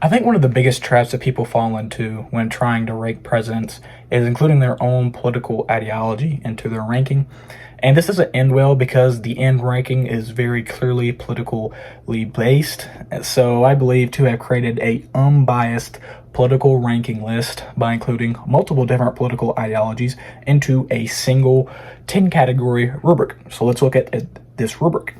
I think one of the biggest traps that people fall into when trying to rank presidents is including their own political ideology into their ranking. And this doesn't end well because the end ranking is very clearly politically based. So I believe to have created a unbiased political ranking list by including multiple different political ideologies into a single 10 category rubric. So let's look at this rubric.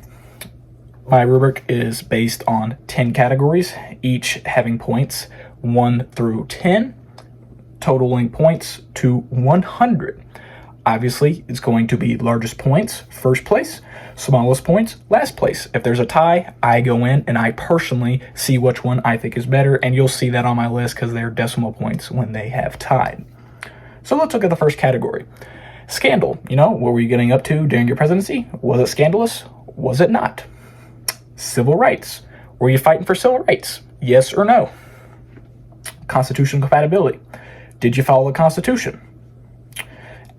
My rubric is based on 10 categories, each having points 1 through 10, totaling points to 100. Obviously, it's going to be largest points, first place, smallest points, last place. If there's a tie, I go in and I personally see which one I think is better, and you'll see that on my list because they're decimal points when they have tied. So let's look at the first category. Scandal. What were you getting up to during your presidency? Was it scandalous? Was it not? Civil rights. Were you fighting for civil rights? Yes or no? Constitutional compatibility. Did you follow the Constitution?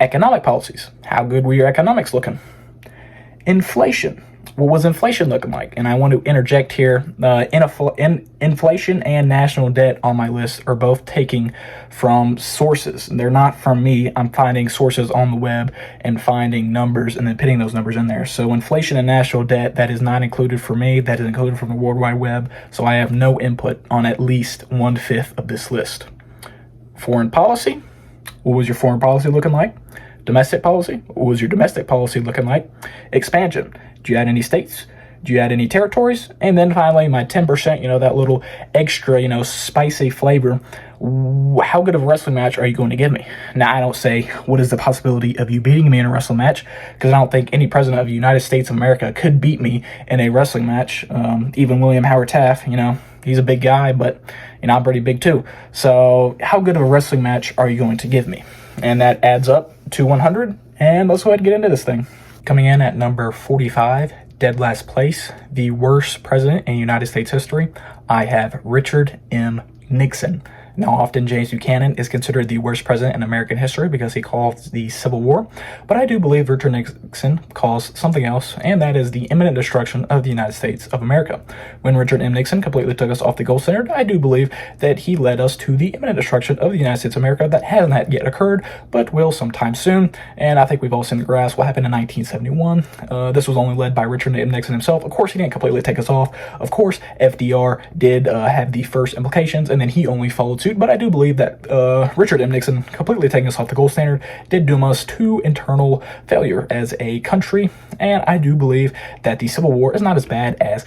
Economic policies. How good were your economics looking? Inflation. What was inflation looking like? And I want to interject here, inflation and national debt on my list are both taking from sources. They're not from me. I'm finding sources on the web and finding numbers and then putting those numbers in there. So inflation and national debt, that is not included for me. That is included from the World Wide Web. So I have no input on at least 1/5 of this list. Foreign policy. What was your foreign policy looking like? Domestic policy. What was your domestic policy looking like? Expansion. Do you add any states? Do you add any territories? And then finally, my 10%, that little extra, spicy flavor. How good of a wrestling match are you going to give me? Now, I don't say, what is the possibility of you beating me in a wrestling match? Because I don't think any president of the United States of America could beat me in a wrestling match. Even William Howard Taft, he's a big guy, but, I'm pretty big too. So how good of a wrestling match are you going to give me? And that adds up to 100. And let's go ahead and get into this thing. Coming in at number 45, dead last place, the worst president in United States history, I have Richard M. Nixon. Now, often James Buchanan is considered the worst president in American history because he caused the Civil War, but I do believe Richard Nixon caused something else, and that is the imminent destruction of the United States of America. When Richard M. Nixon completely took us off the gold standard, I do believe that he led us to the imminent destruction of the United States of America that hasn't yet occurred, but will sometime soon, and I think we've all seen the graphs. What happened in 1971? This was only led by Richard M. Nixon himself. Of course, he didn't completely take us off. Of course, FDR did have the first implications, and then he only followed suit. But I do believe that Richard M. Nixon completely taking us off the gold standard did doom us to internal failure as a country. And I do believe that the Civil War is not as bad as,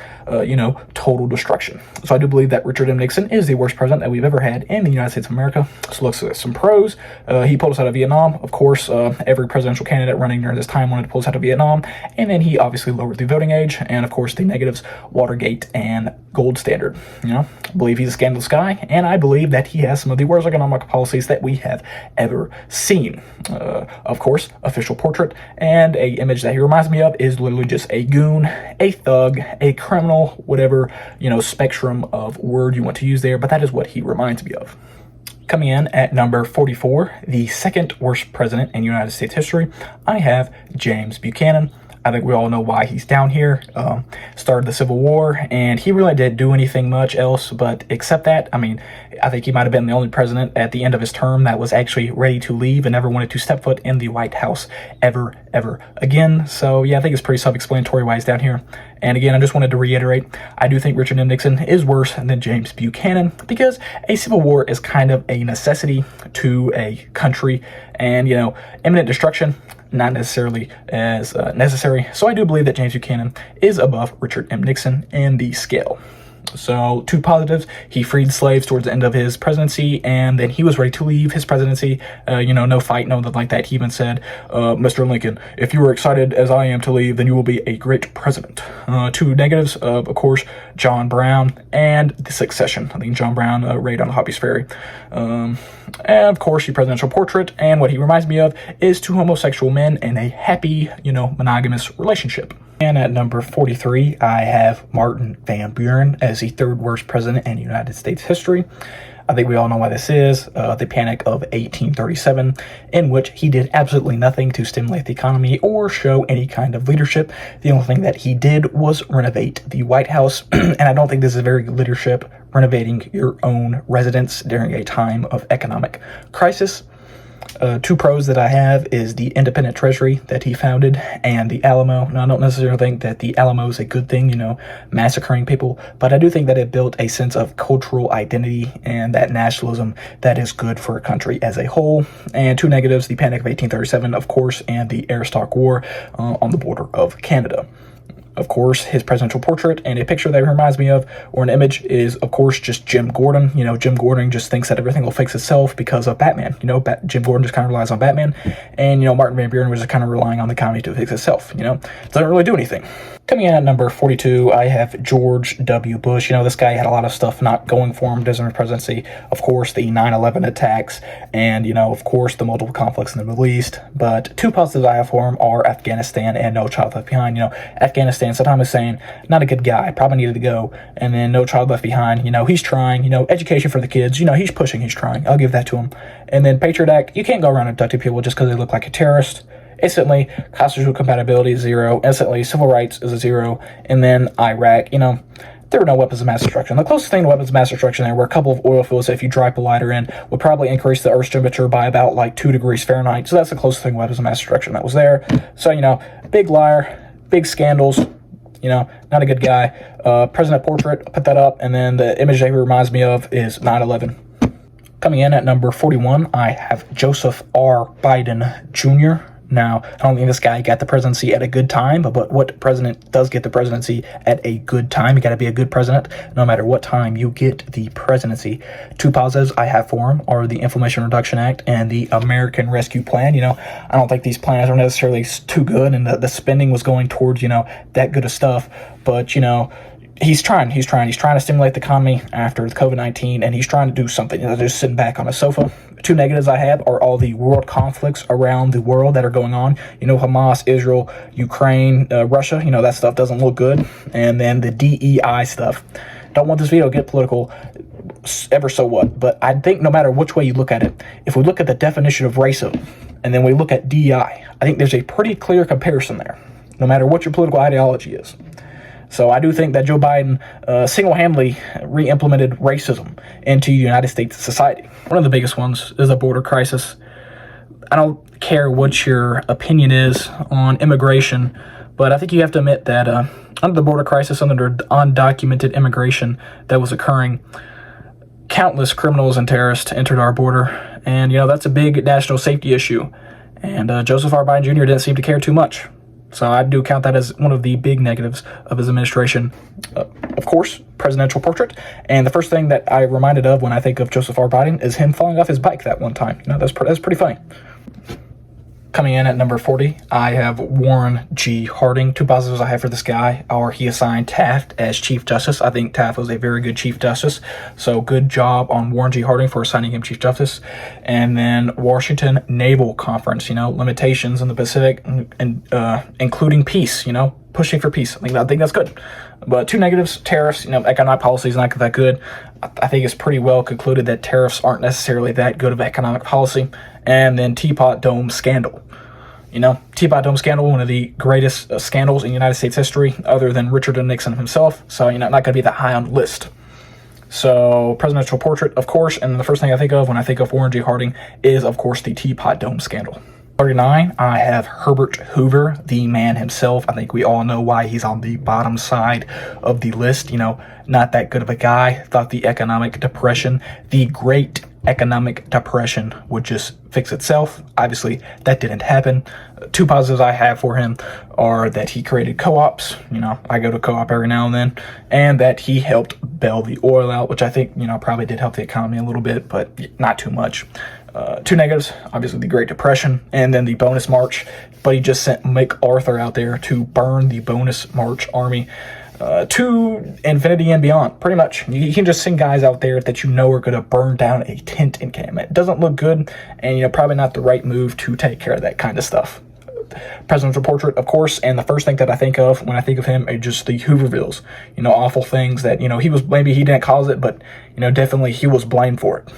total destruction. So I do believe that Richard M. Nixon is the worst president that we've ever had in the United States of America. So let's look at some pros. He pulled us out of Vietnam. Of course, every presidential candidate running during this time wanted to pull us out of Vietnam. And then he obviously lowered the voting age. And of course, the negatives, Watergate and gold standard. I believe he's a scandalous guy. And I believe that he has some of the worst economic policies that we have ever seen. Of course, official portrait and a image that he reminds me of is literally just a goon, a thug, a criminal, whatever, spectrum of word you want to use there, but that is what he reminds me of. Coming in at number 44, the second worst president in United States history, I have James Buchanan. I think we all know why he's down here. Started the Civil War, and he really didn't do anything much else, but except that, I think he might have been the only president at the end of his term that was actually ready to leave and never wanted to step foot in the White House ever again. So yeah, I think it's pretty self-explanatory why he's down here. And again, I just wanted to reiterate, I do think Richard M. Nixon is worse than James Buchanan because a civil war is kind of a necessity to a country, and imminent destruction, not necessarily as necessary. So I do believe that James Buchanan is above Richard M. Nixon in the scale. So two positives: he freed slaves towards the end of his presidency, and then he was ready to leave his presidency. No fight, nothing like that. He even said, Mr. Lincoln, if you are excited as I am to leave, then you will be a great president. Two negatives, of course, John Brown and the succession. I think John Brown raid on Hoppy's Ferry. And of course, the presidential portrait, and what he reminds me of is two homosexual men in a happy, monogamous relationship. And at number 43, I have Martin Van Buren as the third worst president in United States history. I think we all know why this is, the Panic of 1837, in which he did absolutely nothing to stimulate the economy or show any kind of leadership. The only thing that he did was renovate the White House, and I don't think this is very good leadership, renovating your own residence during a time of economic crisis. Two pros that I have is the independent treasury that he founded and the Alamo. Now, I don't necessarily think that the Alamo is a good thing, you know, massacring people, but I do think that it built a sense of cultural identity and that nationalism that is good for a country as a whole. And two negatives, the Panic of 1837, of course, and the Airstock War on the border of Canada. Of course, his presidential portrait and a picture that he reminds me of, or an image, is, of course, just Jim Gordon. You know, Jim Gordon just thinks that everything will fix itself because of Batman. You know, Jim Gordon just kind of relies on Batman. And, you know, Martin Van Buren was just kind of relying on the economy to fix itself, you know. Doesn't really do anything. Coming in at number 42, I have George W. Bush. You know, this guy had a lot of stuff not going for him during his presidency. Of course, the 9/11 attacks and, you know, of course, the multiple conflicts in the Middle East. But two positives I have for him are Afghanistan and No Child Left Behind. You know, Afghanistan, Saddam Hussein, not a good guy, probably needed to go. And then No Child Left Behind, you know, he's trying, you know, education for the kids. You know, he's pushing, he's trying. I'll give that to him. And then Patriot Act, you can't go around abducting people just because they look like a terrorist. Instantly, constitutional compatibility is 0. Instantly, civil rights is a 0. And then Iraq, you know, there were no weapons of mass destruction. The closest thing to weapons of mass destruction there were a couple of oil fields that if you drop a lighter in would probably increase the Earth's temperature by about like 2 degrees Fahrenheit. So that's the closest thing to weapons of mass destruction that was there. So, you know, big liar, big scandals, you know, not a good guy. President portrait, I'll put that up. And then the image that he reminds me of is 9/11. Coming in at number 41, I have Joseph R. Biden Jr. Now, I don't think this guy got the presidency at a good time, but what president does get the presidency at a good time? You got to be a good president no matter what time you get the presidency. Two positives I have for him are the Inflation Reduction Act and the American Rescue Plan. You know, I don't think these plans are necessarily too good, and the spending was going towards, you know, that good of stuff. But, you know, he's trying to stimulate the economy after COVID-19, and he's trying to do something, you know, just sitting back on a sofa. Two negatives I have are all the world conflicts around the world that are going on. You know, Hamas, Israel, Ukraine, Russia, you know, that stuff doesn't look good. And then the DEI stuff. Don't want this video to get political, ever so what. But I think no matter which way you look at it, if we look at the definition of racism, and then we look at DEI, I think there's a pretty clear comparison there, no matter what your political ideology is. So I do think that Joe Biden single-handedly re-implemented racism into United States society. One of the biggest ones is the border crisis. I don't care what your opinion is on immigration, but I think you have to admit that under the border crisis, under the undocumented immigration that was occurring, countless criminals and terrorists entered our border. And, you know, that's a big national safety issue. And Joseph R. Biden Jr. didn't seem to care too much. So I do count that as one of the big negatives of his administration. Of course, presidential portrait. And the first thing that I reminded of when I think of Joseph R. Biden is him falling off his bike that one time. You know, that's pretty funny. Coming in at number 40, I have Warren G. Harding. Two positives I have for this guy are he assigned Taft as Chief Justice. I think Taft was a very good Chief Justice. So good job on Warren G. Harding for assigning him Chief Justice. And then Washington Naval Conference, you know, limitations in the Pacific, and including peace, you know, pushing for peace. I think that's good. But two negatives, tariffs, you know, economic policy is not that good. I think it's pretty well concluded that tariffs aren't necessarily that good of economic policy. And then Teapot Dome scandal. You know, Teapot Dome scandal, one of the greatest scandals in United States history, other than Richard Nixon himself. So, you know, not going to be that high on the list. So, presidential portrait, of course, and the first thing I think of when I think of Warren G. Harding is, of course, the Teapot Dome scandal. 39, I have Herbert Hoover, the man himself. I think we all know why he's on the bottom side of the list. You know, not that good of a guy. Thought the economic depression, the Great Economic Depression, would just fix itself. Obviously, that didn't happen. Two positives I have for him are that he created co-ops. You know, I go to co-op every now and then. And that he helped bail the oil out, which I think, you know, probably did help the economy a little bit, but not too much. Two negatives, obviously the Great Depression, and then the Bonus March. But he just sent MacArthur out there to burn the Bonus March army to infinity and beyond, pretty much. You can just send guys out there that you know are going to burn down a tent encampment. It doesn't look good, and, you know, probably not the right move to take care of that kind of stuff. presidential portrait, of course, and the first thing that I think of when I think of him are just the Hoovervilles, awful things that, maybe he didn't cause it, but, definitely he was blamed for it.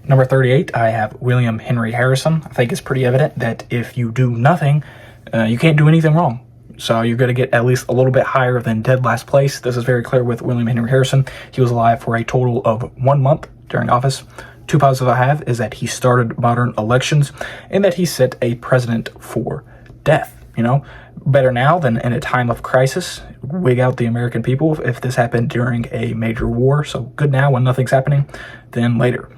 Number 38, I have William Henry Harrison. I think it's pretty evident that if you do nothing, you can't do anything wrong. So you're going to get at least a little bit higher than dead last place. This is very clear with William Henry Harrison. He was alive for a total of 1 month during office. 2 positives I have is that he started modern elections and that he set a precedent for death. Better now than in a time of crisis. Wig out the American people if this happened during a major war. So good now when nothing's happening, then later.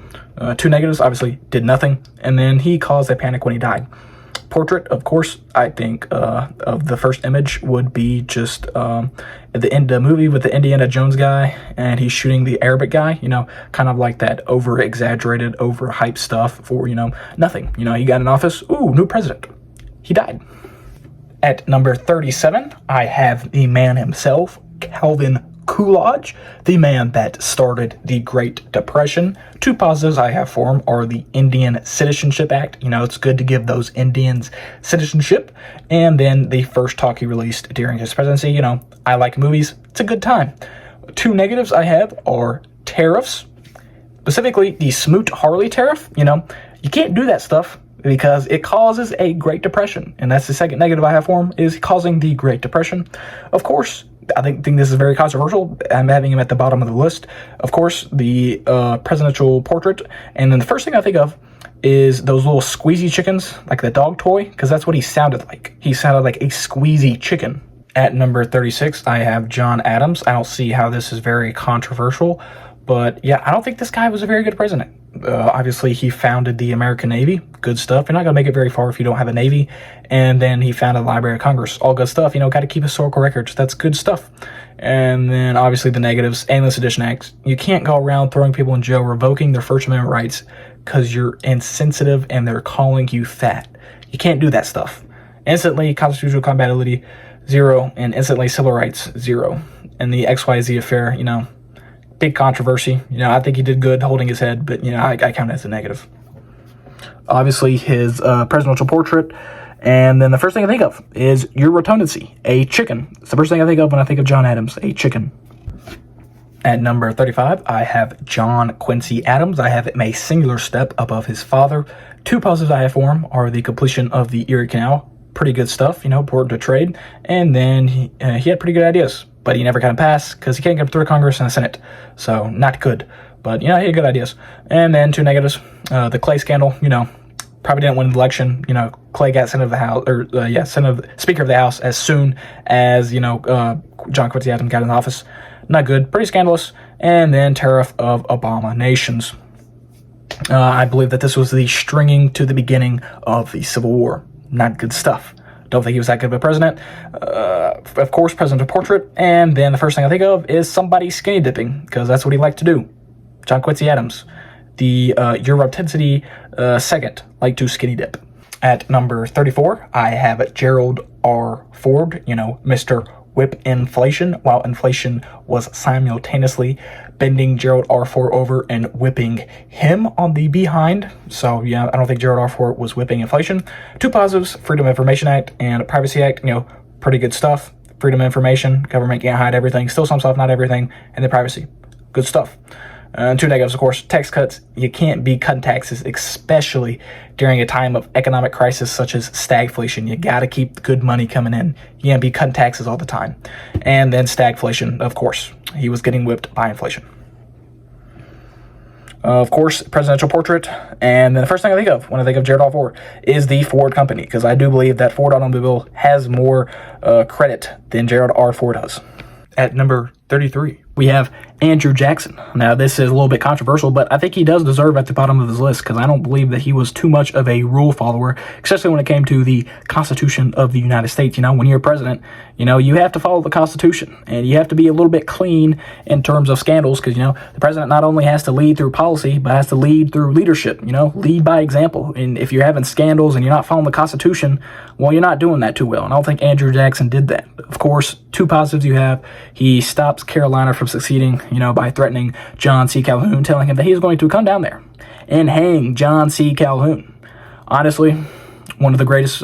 2 negatives, obviously did nothing, and then he caused a panic when he died. Portrait, of course, I think of the first image would be just at the end of the movie with the Indiana Jones guy, and he's shooting the Arabic guy, kind of like that over-exaggerated, over-hyped stuff for, nothing. He got in office, ooh, new president. He died. At number 37, I have the man himself, Calvin Coolidge, the man that started the Great Depression. 2 positives I have for him are the Indian Citizenship Act. It's good to give those Indians citizenship. And then the first talk he released during his presidency. I like movies. It's a good time. 2 negatives I have are tariffs, specifically the Smoot-Hawley tariff. You can't do that stuff because it causes a Great Depression. And that's the second negative I have for him, is causing the Great Depression. Of course, I think this is very controversial. I'm having him at the bottom of the list. Of course, the presidential portrait. And then the first thing I think of is those little squeezy chickens, like the dog toy, because that's what he sounded like. He sounded like a squeezy chicken. At number 36, I have John Adams. I don't see how this is very controversial, but yeah, I don't think this guy was a very good president. Obviously, he founded the American Navy. Good stuff. You're not going to make it very far if you don't have a Navy. And then he founded the Library of Congress. All good stuff. Got to keep historical records. That's good stuff. And then, obviously, the negatives. Alien Sedition Act. You can't go around throwing people in jail, revoking their First Amendment rights because you're insensitive and they're calling you fat. You can't do that stuff. Instantly, constitutional compatibility, 0. And instantly, civil rights, 0. And the XYZ affair, big controversy. I think he did good holding his head, but, I count it as a negative. Obviously, his presidential portrait. And then the first thing I think of is your rotundancy, a chicken. It's the first thing I think of when I think of John Adams, a chicken. At number 35, I have John Quincy Adams. I have him a singular step above his father. 2 positives I have for him are the completion of the Erie Canal. Pretty good stuff, important to trade. And then he had pretty good ideas, but he never got them passed because he can't get through Congress and the Senate. So not good. But, he had good ideas. And then 2 negatives. The Clay scandal, probably didn't win the election. Clay got Speaker of the House as soon as, John Quincy Adams got in office. Not good. Pretty scandalous. And then tariff of abominations. I believe that this was the stringing to the beginning of the Civil War. Not good stuff. Don't think he was that good of a president. Of course, presidential portrait. And then the first thing I think of is somebody skinny dipping, because that's what he liked to do. John Quincy Adams. The your rotundancy second, like to skinny dip. At number 34, I have Gerald R. Ford, Mr. Whip Inflation, while inflation was simultaneously bending Gerald R. Ford over and whipping him on the behind. So, I don't think Gerald R. Ford was whipping inflation. 2 positives, Freedom of Information Act and Privacy Act, pretty good stuff. Freedom of information, government can't hide everything, still some stuff, not everything, and the privacy. Good stuff. 2 negatives, of course, tax cuts. You can't be cutting taxes, especially during a time of economic crisis such as stagflation. You got to keep good money coming in. You can't be cutting taxes all the time. And then stagflation, of course. He was getting whipped by inflation. Of course, presidential portrait. And then the first thing I think of when I think of Gerald R. Ford is the Ford Company, because I do believe that Ford Automobile has more credit than Gerald R. Ford does. At number 33, we have Andrew Jackson. Now, this is a little bit controversial, but I think he does deserve at the bottom of his list because I don't believe that he was too much of a rule follower, especially when it came to the Constitution of the United States. When you're president, you have to follow the Constitution, and you have to be a little bit clean in terms of scandals because, the president not only has to lead through policy, but has to lead through leadership, lead by example. And if you're having scandals and you're not following the Constitution, well, you're not doing that too well. And I don't think Andrew Jackson did that. Of course, 2 positives you have. He stops Carolina from succeeding, by threatening John C. Calhoun, telling him that he's going to come down there and hang John C. Calhoun. Honestly, One of the greatest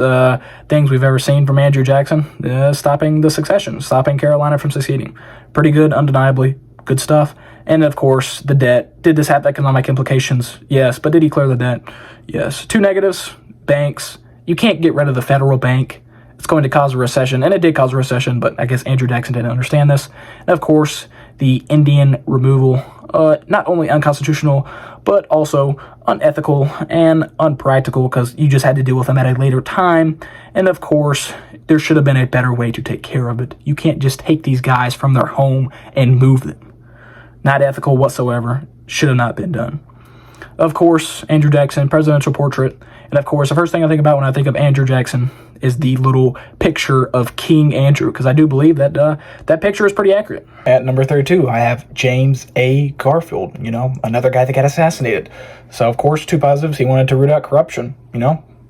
things we've ever seen from Andrew Jackson is stopping the succession, stopping Carolina from succeeding. Pretty good, undeniably. Good stuff. And of course, the debt. Did this have economic implications? Yes. But did he clear the debt? Yes. Two negatives. Banks. You can't get rid of the federal bank. It's going to cause a recession. And it did cause a recession, but I guess Andrew Jackson didn't understand this. And of course, the Indian removal. Not only unconstitutional, but also unethical and unpractical, because you just had to deal with them at a later time. And of course, there should have been a better way to take care of it. You can't just take these guys from their home and move them. Not ethical whatsoever. Should have not been done. Of course, Andrew Jackson, presidential portrait. And of course, the first thing I think about when I think of Andrew Jackson is the little picture of King Andrew, because I do believe that that picture is pretty accurate. At number 32, I have James A. Garfield, another guy that got assassinated. So, of course, two positives. He wanted to root out corruption,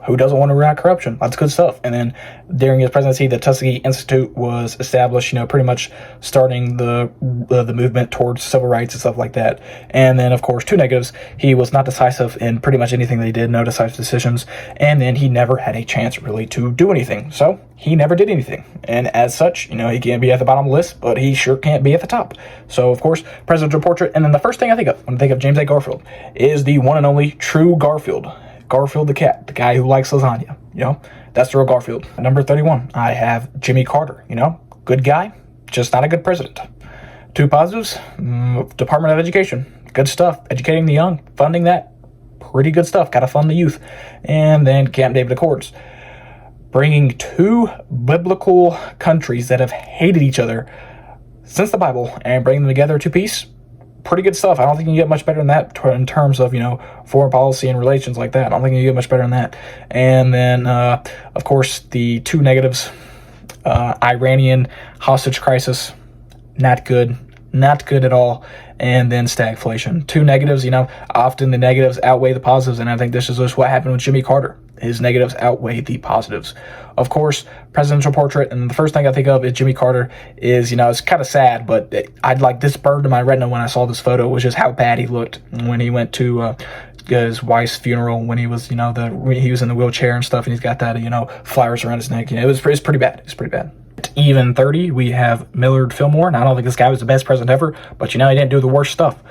Who doesn't want to root out corruption? That's good stuff. And then during his presidency, the Tuskegee Institute was established, pretty much starting the movement towards civil rights and stuff like that. And then, of course, two negatives. He was not decisive in pretty much anything that he did, no decisive decisions. And then he never had a chance, really, to do anything. So he never did anything. And as such, he can't be at the bottom of the list, but he sure can't be at the top. So, of course, presidential portrait. And then the first thing I think of when I think of James A. Garfield is the one and only true Garfield. Garfield the cat, the guy who likes lasagna, that's the real Garfield. Number 31, I have Jimmy Carter, good guy, just not a good president. Two positives, Department of Education, good stuff, educating the young, funding that, pretty good stuff, gotta fund the youth. And then Camp David Accords, bringing two biblical countries that have hated each other since the Bible and bringing them together to peace. Pretty good stuff. I don't think you can get much better than that in terms of, foreign policy and relations like that. I don't think you can get much better than that. And then, of course, the two negatives, Iranian hostage crisis, not good at all. And then stagflation. Two negatives, often the negatives outweigh the positives. And I think this is just what happened with Jimmy Carter. His negatives outweigh the positives. Of course, presidential portrait, and the first thing I think of is Jimmy Carter is, it's kind of sad, but I'd like this burned to my retina when I saw this photo, was just how bad he looked when he went to his wife's funeral, when he was, he was in the wheelchair and stuff, and he's got that, flowers around his neck. It was pretty bad. It's pretty bad. At even 30, we have Millard Fillmore. Now, I don't think this guy was the best president ever, but, he didn't do the worst stuff.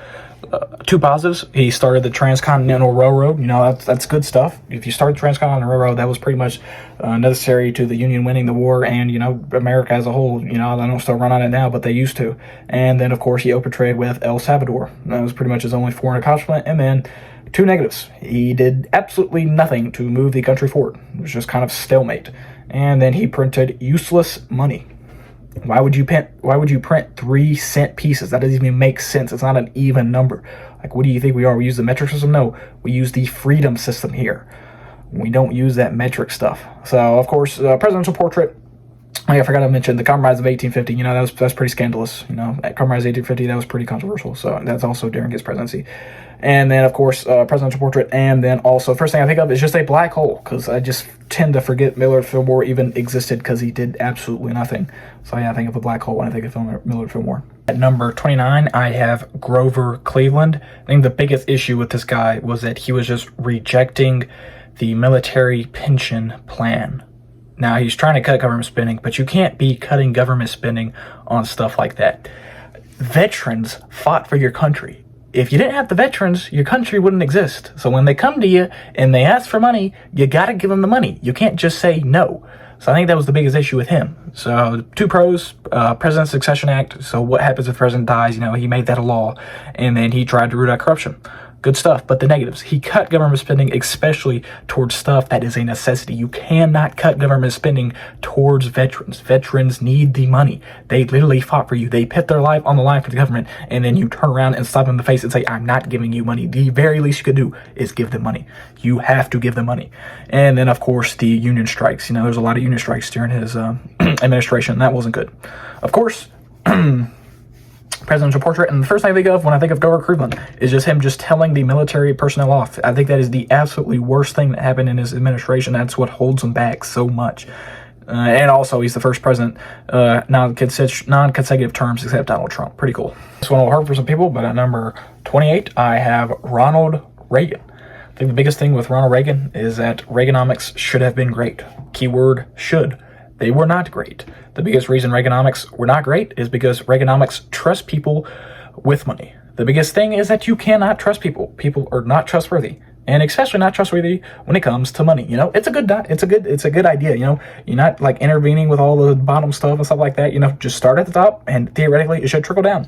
Two positives. He started the Transcontinental Railroad. That's good stuff. If you start the Transcontinental Railroad, that was pretty much necessary to the Union winning the war and, America as a whole. They don't still run on it now, but they used to. And then, of course, he opened trade with El Salvador. That was pretty much his only foreign accomplishment. And then two negatives. He did absolutely nothing to move the country forward. It was just kind of stalemate. And then he printed useless money. Why would you print 3 cent pieces? That doesn't even make sense. It's not an even number. Like, what do you think we are? We use the metric system? No, we use the freedom system here. We don't use that metric stuff. So, of course, presidential portrait. I forgot to mention the Compromise of 1850. That's pretty scandalous. That Compromise of 1850, that was pretty controversial. So that's also during his presidency. And then, of course, presidential portrait. And then also, first thing I think of is just a black hole, because I just tend to forget Millard Fillmore even existed because he did absolutely nothing. So yeah, I think of a black hole when I think of Millard Fillmore. At number 29, I have Grover Cleveland. I think the biggest issue with this guy was that he was just rejecting the military pension plan. Now, he's trying to cut government spending, but you can't be cutting government spending on stuff like that. Veterans fought for your country. If you didn't have the veterans, your country wouldn't exist. So when they come to you and they ask for money, you got to give them the money. You can't just say no. So I think that was the biggest issue with him. So two pros, President's Succession Act. So what happens if the president dies? He made that a law. And then he tried to root out corruption. Good stuff, but the negatives. He cut government spending, especially towards stuff that is a necessity. You cannot cut government spending towards veterans. Veterans need the money. They literally fought for you. They put their life on the line for the government, and then you turn around and slap them in the face and say, I'm not giving you money. The very least you could do is give them money. You have to give them money. And then, of course, the union strikes. There's a lot of union strikes during his administration. That wasn't good. Of course, presidential portrait, and the first thing I think of when I think of Grover Cleveland is just him just telling the military personnel off. I think that is the absolutely worst thing that happened in his administration. That's what holds him back so much. And also, he's the first president, non-consecutive terms except Donald Trump. Pretty cool. This one will hurt for some people, but at number 28, I have Ronald Reagan. think the biggest thing with Ronald Reagan is that Reaganomics should have been great. Keyword should. They were not great. The biggest reason Reaganomics were not great is because Reaganomics trusts people with money. The biggest thing is that you cannot trust people. People are not trustworthy, and especially not trustworthy when it comes to money. You know, it's a good idea. You know, you're not like intervening with all the bottom stuff and stuff like that. You know, just start at the top, and theoretically it should trickle down.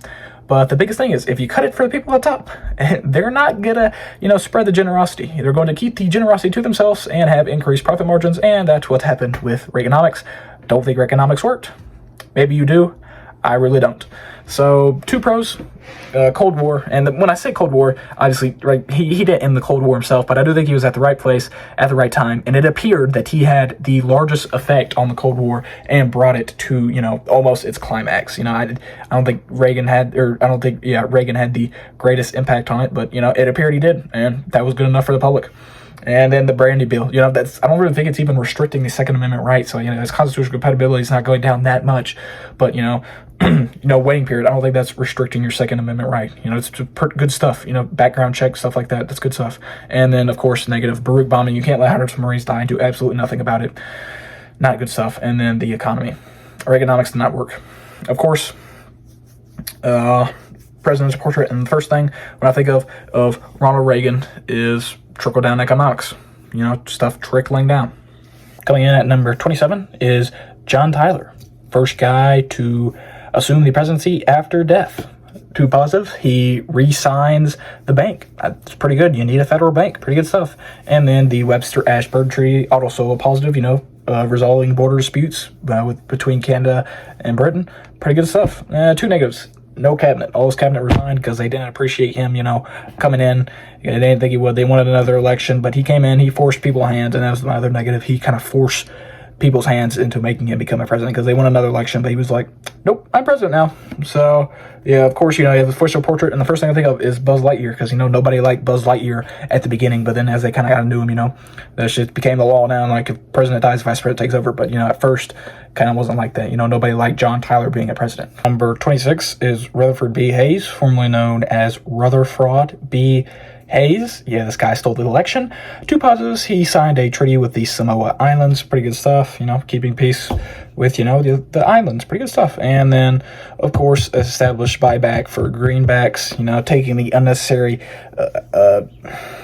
But the biggest thing is, if you cut it for the people at the top, they're not gonna, you know, spread the generosity. They're going to keep the generosity to themselves and have increased profit margins, and that's what happened with Reaganomics. Don't think Reaganomics worked. Maybe you do. I really don't. So, two pros, Cold War, and when I say Cold War, obviously, right, he didn't end the Cold War himself, but I do think he was at the right place at the right time, and it appeared that he had the largest effect on the Cold War and brought it to, you know, almost its climax. You know, I don't think Reagan had, Reagan had the greatest impact on it, but, you know, it appeared he did, and that was good enough for the public. And then the Brandy Bill, you know, I don't really think it's even restricting the Second Amendment right. So, you know, its constitutional compatibility is not going down that much. But, you know, waiting period, I don't think that's restricting your Second Amendment right. You know, it's good stuff. You know, background check, stuff like that. That's good stuff. And then, of course, negative Baruch bombing. You can't let hundreds of Marines die and do absolutely nothing about it. Not good stuff. And then the economy. Reaganomics did not work. Of course, president's portrait. And the first thing when I think of Ronald Reagan is trickle-down economics, you know, stuff trickling down. Coming in at number 27 is John Tyler, first guy to assume the presidency after death. Two positive, he re-signs the bank. That's pretty good. You need a federal bank. Pretty good stuff. And then the Webster-Ashburn Treaty, also a positive, you know, resolving border disputes between Canada and Britain. Pretty good stuff. Two negatives. No cabinet. All his cabinet resigned because they didn't appreciate him, you know, coming in. They didn't think he would. They wanted another election, but he came in, he forced people's hands, and that was another negative. He kind of forced people's hands into making him become a president because they want another election, but he was like, nope, I'm president now. So, yeah, of course, you know, you have the official portrait, and the first thing I think of is Buzz Lightyear because, you know, nobody liked Buzz Lightyear at the beginning, but then as they kind of got into him, you know, that shit became the law now, and like if president dies, vice president takes over, but, you know, at first, kind of wasn't like that. You know, nobody liked John Tyler being a president. Number 26 is Rutherford B. Hayes, formerly known as Rutherford B. Hayes. Yeah, this guy stole the election. Two positives, he signed a treaty with the Samoa Islands. Pretty good stuff, you know, keeping peace with, you know, the islands. Pretty good stuff. And then, of course, established buyback for greenbacks, you know, taking the unnecessary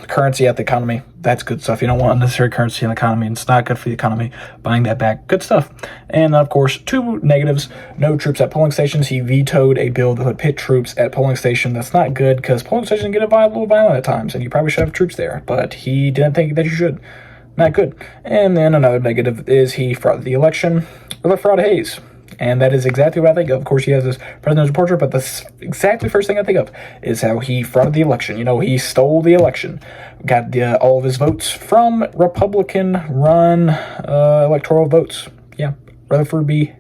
currency out the economy. That's good stuff. You don't want unnecessary currency in the economy. It's not good for the economy. Buying that back. Good stuff. And, of course, two negatives. No troops at polling stations. He vetoed a bill that would pit troops at polling stations. That's not good because polling stations get a little violent at times, and you probably should have troops there. But he didn't think that you should. Not good. And then another negative is he frauded the election. Rutherford Hayes. And that is exactly what I think of. Of course, he has this presidential portrait, but the exactly first thing I think of is how he frauded the election. You know, he stole the election. Got all of his votes from Republican-run electoral votes. Yeah, Rutherford B.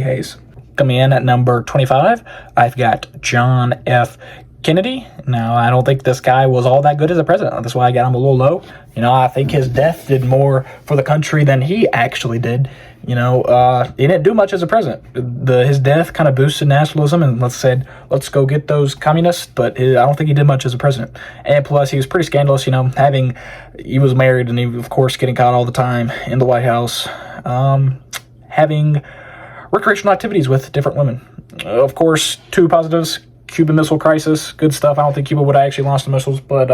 Hayes. Coming in at number 25, I've got John F. Kennedy. Now, I don't think this guy was all that good as a president. That's why I got him a little low. You know, I think his death did more for the country than he actually did. You know, he didn't do much as a president. His death kind of boosted nationalism and let's go get those communists, but I don't think he did much as a president. And plus, he was pretty scandalous, you know, he was married and he, of course, getting caught all the time in the White House, having recreational activities with different women. Of course, two positives. Cuban Missile Crisis, good stuff. I don't think Cuba would have actually launched the missiles, but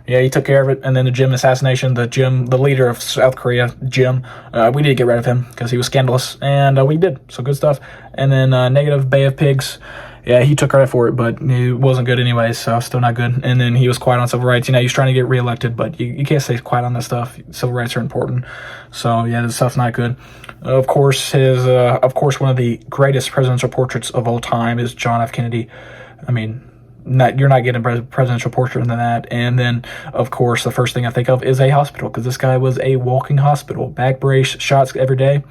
yeah, he took care of it. And then the Jim assassination, the leader of South Korea, Jim, we need to get rid of him because he was scandalous, and we did. So good stuff. And then negative Bay of Pigs. Yeah, he took credit for it, but it wasn't good anyways, so still not good. And then he was quiet on civil rights. You know, he's trying to get reelected, but you can't stay quiet on this stuff. Civil rights are important. So yeah, this stuff's not good. Of course, one of the greatest presidential portraits of all time is John F. Kennedy. I mean, you're not getting a presidential portrait than that. And then, of course, the first thing I think of is a hospital, because this guy was a walking hospital. Back brace, shots every day.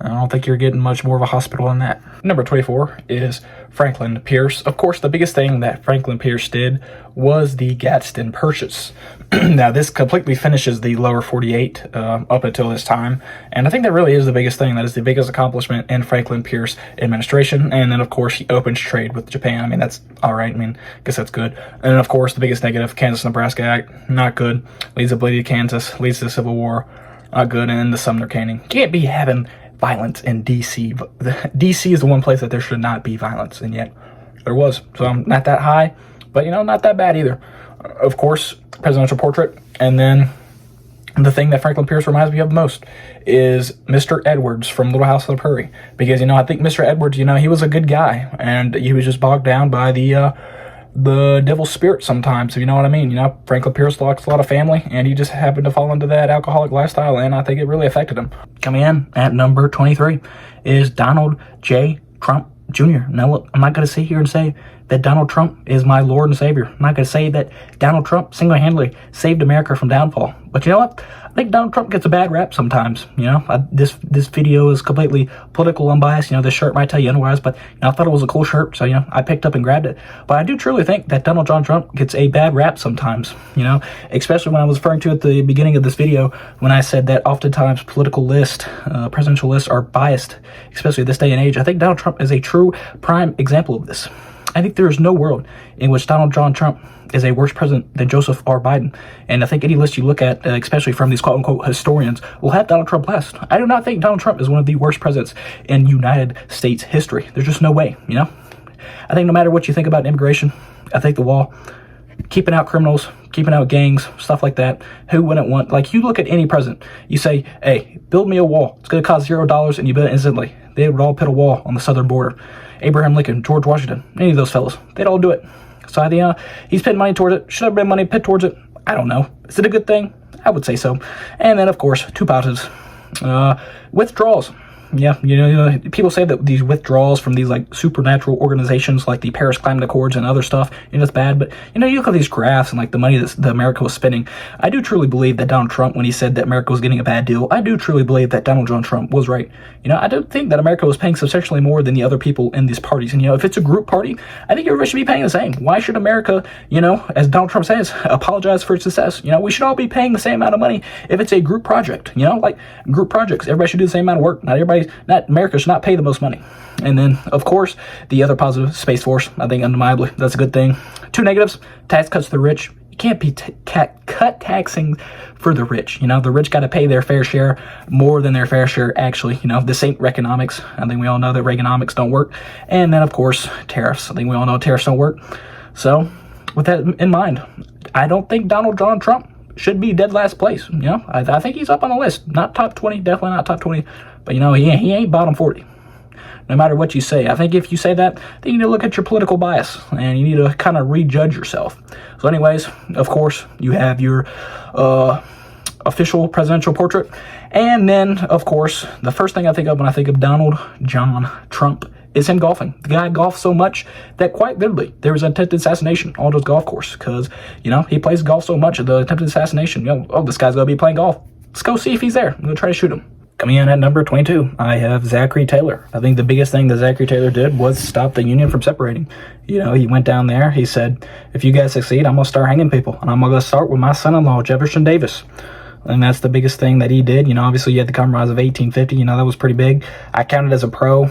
I don't think you're getting much more of a hospital than that. Number 24 is Franklin Pierce. Of course, the biggest thing that Franklin Pierce did was the Gadsden Purchase. Now, this completely finishes the lower 48 up until this time, and I think that really is the biggest thing. That is the biggest accomplishment in Franklin Pierce administration. And then, of course, he opens trade with Japan. I mean, that's all right. I mean, I guess that's good. And then, of course, the biggest negative, Kansas-Nebraska Act, not good. Leads to bleeding Kansas, leads to the Civil War, not good. And then the Sumner Canning. Can't be having violence in D.C. D.C. is the one place that there should not be violence, and yet there was. So not that high, but, you know, not that bad either. Of course, presidential portrait, and then the thing that Franklin Pierce reminds me of most is Mr. Edwards from Little House on the Prairie, because, you know, I think Mr. Edwards, you know, he was a good guy, and he was just bogged down by the devil's spirit sometimes, if you know what I mean. You know, Franklin Pierce lost a lot of family, and he just happened to fall into that alcoholic lifestyle, and I think it really affected him. Coming in at number 23 is Donald J. Trump Jr. Now, look, I'm not going to sit here and say that Donald Trump is my Lord and Savior. I'm not going to say that Donald Trump single-handedly saved America from downfall. But you know what? I think Donald Trump gets a bad rap sometimes. You know, this video is completely political, unbiased. You know, this shirt might tell you otherwise, but, you know, I thought it was a cool shirt, so, you know, I picked up and grabbed it. But I do truly think that Donald John Trump gets a bad rap sometimes, you know, especially when I was referring to at the beginning of this video when I said that oftentimes political lists, presidential lists are biased, especially this day and age. I think Donald Trump is a true prime example of this. I think there is no world in which Donald John Trump is a worse president than Joseph R. Biden. And I think any list you look at, especially from these quote-unquote historians, will have Donald Trump last. I do not think Donald Trump is one of the worst presidents in United States history. There's just no way, you know? I think no matter what you think about immigration, I think the wall, keeping out criminals, keeping out gangs, stuff like that, who wouldn't want, like, you look at any president, you say, hey, build me a wall. It's going to cost $0, and you build it instantly. They would all put a wall on the southern border. Abraham Lincoln, George Washington, any of those fellas, they'd all do it. So I think he's putting money towards it. Should have been money put towards it? I don't know. Is it a good thing? I would say so. And then, of course, two positives. Withdrawals. Yeah, you know, people say that these withdrawals from these, like, supernatural organizations like the Paris Climate Accords and other stuff, you know, it's bad. But, you know, you look at these graphs and, like, the money that America was spending. I do truly believe that Donald Trump, when he said that America was getting a bad deal, I do truly believe that Donald John Trump was right. You know, I do think that America was paying substantially more than the other people in these parties. And, you know, if it's a group party, I think everybody should be paying the same. Why should America, you know, as Donald Trump says, apologize for its success? You know, we should all be paying the same amount of money if it's a group project. You know, like group projects, everybody should do the same amount of work. Not America should not pay the most money. And then, of course, the other positive, Space Force, I think undeniably that's a good thing. Two negatives, tax cuts to the rich. You can't be cut taxing for the rich. You know, the rich got to pay their fair share, more than their fair share, actually. You know, this ain't Reaganomics. I think we all know that Reaganomics don't work. And then, of course, tariffs. I think we all know tariffs don't work. So, with that in mind, I don't think Donald John Trump should be dead last place. You know, I think he's up on the list. Not top 20, definitely not top 20. But, you know, he ain't bottom 40. No matter what you say. I think if you say that, then you need to look at your political bias. And you need to kind of rejudge yourself. So anyways, of course, you have your official presidential portrait. And then, of course, the first thing I think of when I think of Donald John Trump is him golfing. The guy golfs so much that quite literally there was an attempted assassination on his golf course. Because, you know, he plays golf so much, the attempted assassination, you know, oh, this guy's going to be playing golf. Let's go see if he's there. I'm going to try to shoot him. Coming in at number 22, I have Zachary Taylor. I think the biggest thing that Zachary Taylor did was stop the Union from separating. You know, he went down there, he said, if you guys succeed, I'm going to start hanging people. And I'm going to start with my son-in-law, Jefferson Davis. And that's the biggest thing that he did. You know, obviously you had the Compromise of 1850. You know, that was pretty big. I counted as a pro.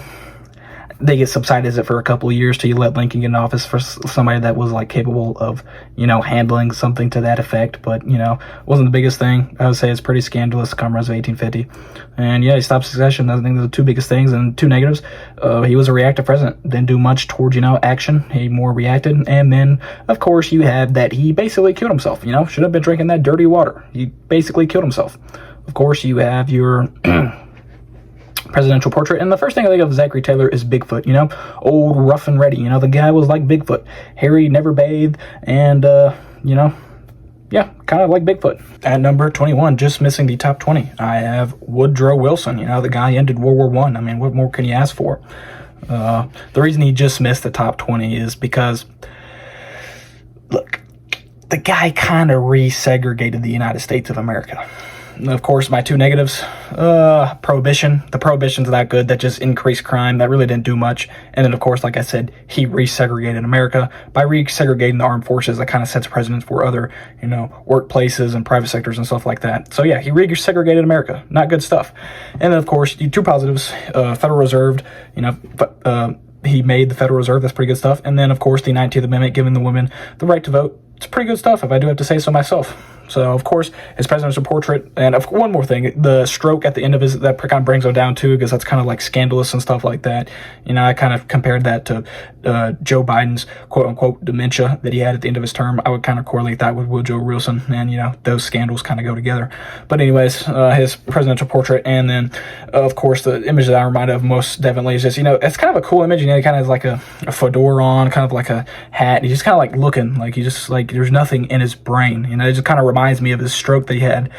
They get subsidized it for a couple of years till you let Lincoln get in office for somebody that was, like, capable of, you know, handling something to that effect. But, you know, wasn't the biggest thing. I would say it's pretty scandalous, the Compromise of 1850. And, yeah, he stopped secession. I think those are the two biggest things. And two negatives, he was a reactive president. Didn't do much towards, you know, action. He more reacted. And then, of course, you have that he basically killed himself. You know, should have been drinking that dirty water. He basically killed himself. Of course, you have your presidential portrait, and the first thing I think of Zachary Taylor is Bigfoot. You know, old, rough and ready. You know, the guy was like Bigfoot. Hairy, never bathed, and you know, yeah, kind of like Bigfoot. At number 21, just missing the top 20, I have Woodrow Wilson. You know, the guy ended World War I. I mean, what more can you ask for? The reason he just missed the top 20 is because, look, the guy kind of resegregated the United States of America. Of course, my two negatives, prohibition. The prohibition's not good. That just increased crime. That really didn't do much. And then, of course, like I said, he resegregated America. By resegregating the armed forces, that kind of sets precedents for other, workplaces and private sectors and stuff like that. So yeah, he resegregated America. Not good stuff. And then, of course, two positives, Federal Reserve, he made the Federal Reserve. That's pretty good stuff. And then, of course, the 19th Amendment, giving the women the right to vote. It's pretty good stuff, if I do have to say so myself. So, of course, his presidential portrait, and one more thing, the stroke at the end of his, that kind of brings him down too, because that's kind of like scandalous and stuff like that. I kind of compared that to Joe Biden's quote-unquote dementia that he had at the end of his term. I would kind of correlate that with Woodrow Wilson, and, those scandals kind of go together. But anyways, his presidential portrait, and then, of course, the image that I remind of most definitely is just, it's kind of a cool image. He kind of has like a fedora on, kind of like a hat. He's just kind of like looking, like he just, like, there's nothing in his brain. It just kind of reminds me of his stroke that he had,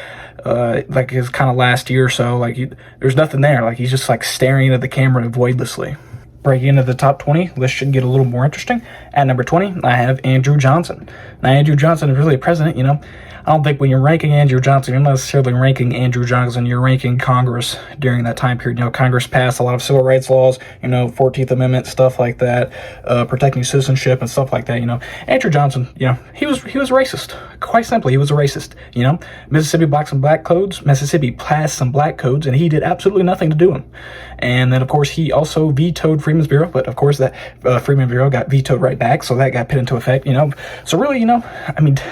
like his kind of last year or so. Like there's nothing there. Like he's just like staring at the camera voidlessly. Breaking into the top 20, list should get a little more interesting. At number 20, I have Andrew Johnson. Now, Andrew Johnson is really a president, I don't think when you're ranking Andrew Johnson, you're not necessarily ranking Andrew Johnson, you're ranking Congress during that time period. Congress passed a lot of civil rights laws, 14th Amendment, stuff like that, protecting citizenship and stuff like that, Andrew Johnson, he was racist. Quite simply, he was a racist, Mississippi passed some black codes, and he did absolutely nothing to do them. And then, of course, he also vetoed Freeman's Bureau, but, of course, that Freeman Bureau got vetoed right back, so that got put into effect, So really,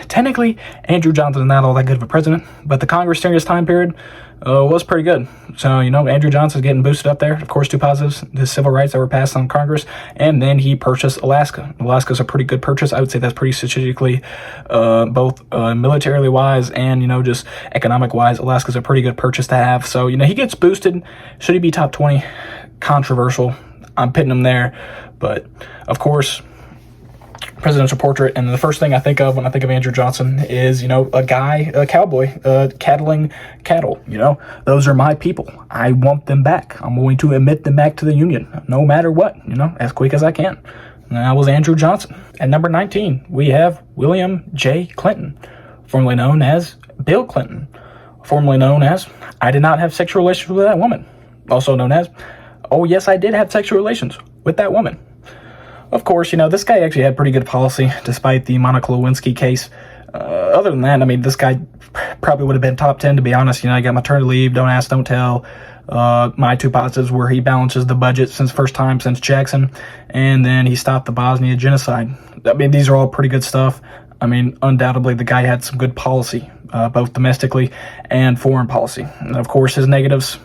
technically, Andrew Johnson is not all that good of a president, but the Congress during this time period was pretty good. So, Andrew Johnson's getting boosted up there. Of course, two positives, the civil rights that were passed on Congress, and then he purchased Alaska. Alaska's a pretty good purchase. I would say that's pretty strategically, both militarily wise and, just economic wise. Alaska's a pretty good purchase to have. So, he gets boosted. Should he be top 20? Controversial. I'm pitting him there. But, of course, presidential portrait, and the first thing I think of when I think of Andrew Johnson is, a cowboy, cattling cattle. Those are my people. I want them back. I'm going to admit them back to the Union, no matter what, as quick as I can. And that was Andrew Johnson. At number 19, we have William J. Clinton, formerly known as Bill Clinton, formerly known as I did not have sexual relations with that woman, also known as, oh yes, I did have sexual relations with that woman. Of course, this guy actually had pretty good policy, despite the Monica Lewinsky case. Other than that, this guy probably would have been top 10, to be honest. I got maternity leave, don't ask, don't tell. My two positives were he balances the budget first time since Jackson, and then he stopped the Bosnia genocide. These are all pretty good stuff. Undoubtedly, the guy had some good policy, both domestically and foreign policy. And of course, his negatives,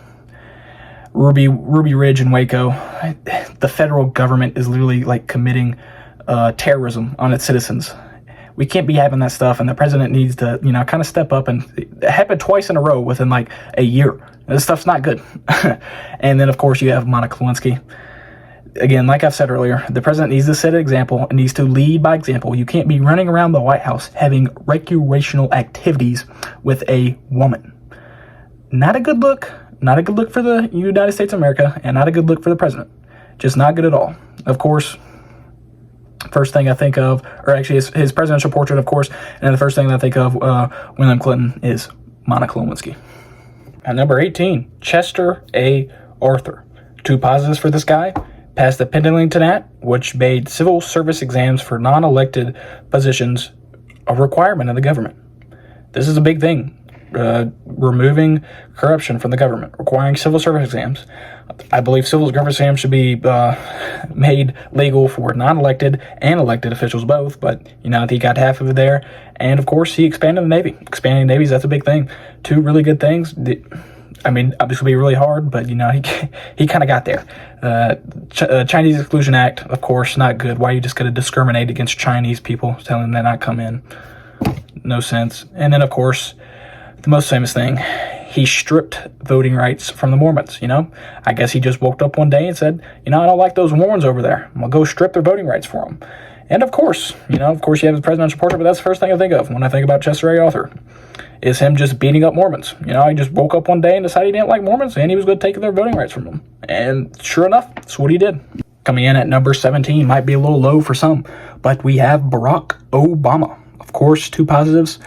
Ruby Ridge and Waco, the federal government is literally like committing terrorism on its citizens. We can't be having that stuff, and the president needs to, kind of step up. And it happened twice in a row within like a year. This stuff's not good. And then, of course, you have Monica Lewinsky. Again, like I've said earlier, the president needs to set an example and needs to lead by example. You can't be running around the White House having recreational activities with a woman. Not a good look. Not a good look for the United States of America, and not a good look for the president. Just not good at all. Of course, first thing I think of, or actually his presidential portrait, of course, and the first thing I think of William Clinton is Monica Lewinsky. At number 18, Chester A. Arthur. Two positives for this guy. Passed the Pendleton Act, which made civil service exams for non-elected positions a requirement of the government. This is a big thing. Removing corruption from the government, requiring civil service exams. I believe civil service exams should be made legal for non-elected and elected officials both, but, he got half of it there. And, of course, he expanded the Navy. Expanding navies, that's a big thing. Two really good things. Obviously be really hard, but, he kind of got there. Chinese Exclusion Act, of course, not good. Why are you just going to discriminate against Chinese people, telling them they not come in? No sense. And then, of course, the most famous thing, he stripped voting rights from the Mormons, I guess he just woke up one day and said, I don't like those Mormons over there. I'm going to go strip their voting rights for them. And of course, you have his presidential portrait, but that's the first thing I think of when I think about Chester A. Arthur, is him just beating up Mormons. He just woke up one day and decided he didn't like Mormons, and he was going to take their voting rights from them. And sure enough, that's what he did. Coming in at number 17, might be a little low for some, but we have Barack Obama. Of course, two positives.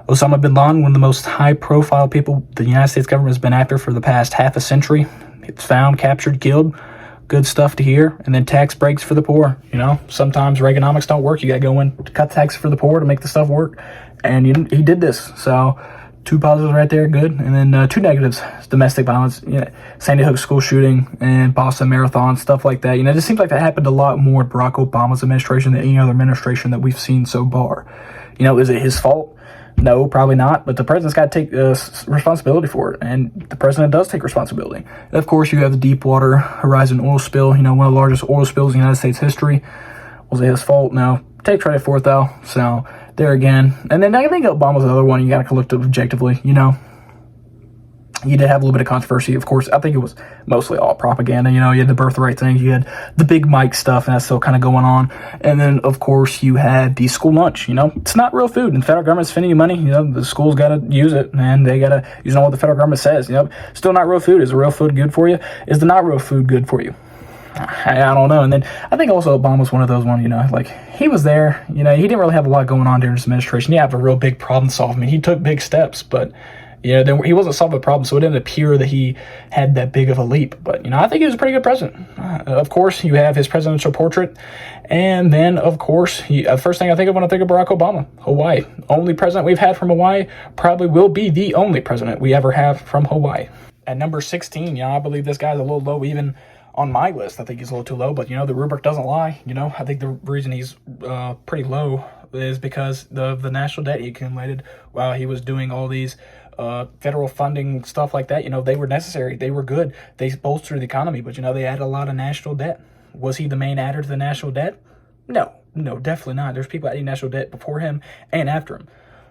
Osama bin Laden, one of the most high-profile people the United States government has been after for the past half a century. It's found, captured, killed. Good stuff to hear. And then tax breaks for the poor. You know, sometimes Reaganomics don't work. You got to go in to cut taxes for the poor to make the stuff work. And he did this. So 2 positives right there, good. And then 2 negatives, domestic violence, you know, Sandy Hook school shooting and Boston Marathon, stuff like that. You know, it just seems like that happened a lot more in Barack Obama's administration than any other administration that we've seen so far. You know, is it his fault? No, probably not, but the president's got to take responsibility for it, and the president does take responsibility. And of course, you have the Deepwater Horizon oil spill, you know, one of the largest oil spills in United States history. Was it his fault? No. Take credit for it, though, so there again. And then I think Obama's another one you got to look at objectively, you know. You did have a little bit of controversy, of course. I think it was mostly all propaganda. You know, you had the birthright thing, you had the Big Mike stuff, and that's still kind of going on. And then, of course, you had the school lunch. You know, it's not real food, and the federal government's spending you money. You know, the school's got to use it, and they got to use on what the federal government says. You know, still not real food. Is the real food good for you? Is the not real food good for you? I don't know. And then I think also Obama's one of those you know, like he was there, you know, he didn't really have a lot going on during his administration. He had a real big problem solving. I mean, he took big steps, but you know, he wasn't solving the problem, so it didn't appear that he had that big of a leap. But, you know, I think he was a pretty good president. Of course, you have his presidential portrait. And then, of course, first thing I think of when I think of Barack Obama, Hawaii. Only president we've had from Hawaii, probably will be the only president we ever have from Hawaii. At number 16, you know, I believe this guy's a little low even on my list. I think he's a little too low, but, you know, the rubric doesn't lie. You know, I think the reason he's pretty low is because of the national debt he accumulated while he was doing all these federal funding, stuff like that. You know, they were necessary. They were good. They bolstered the economy, but, you know, they added a lot of national debt. Was he the main adder to the national debt? No, definitely not. There's people adding national debt before him and after him.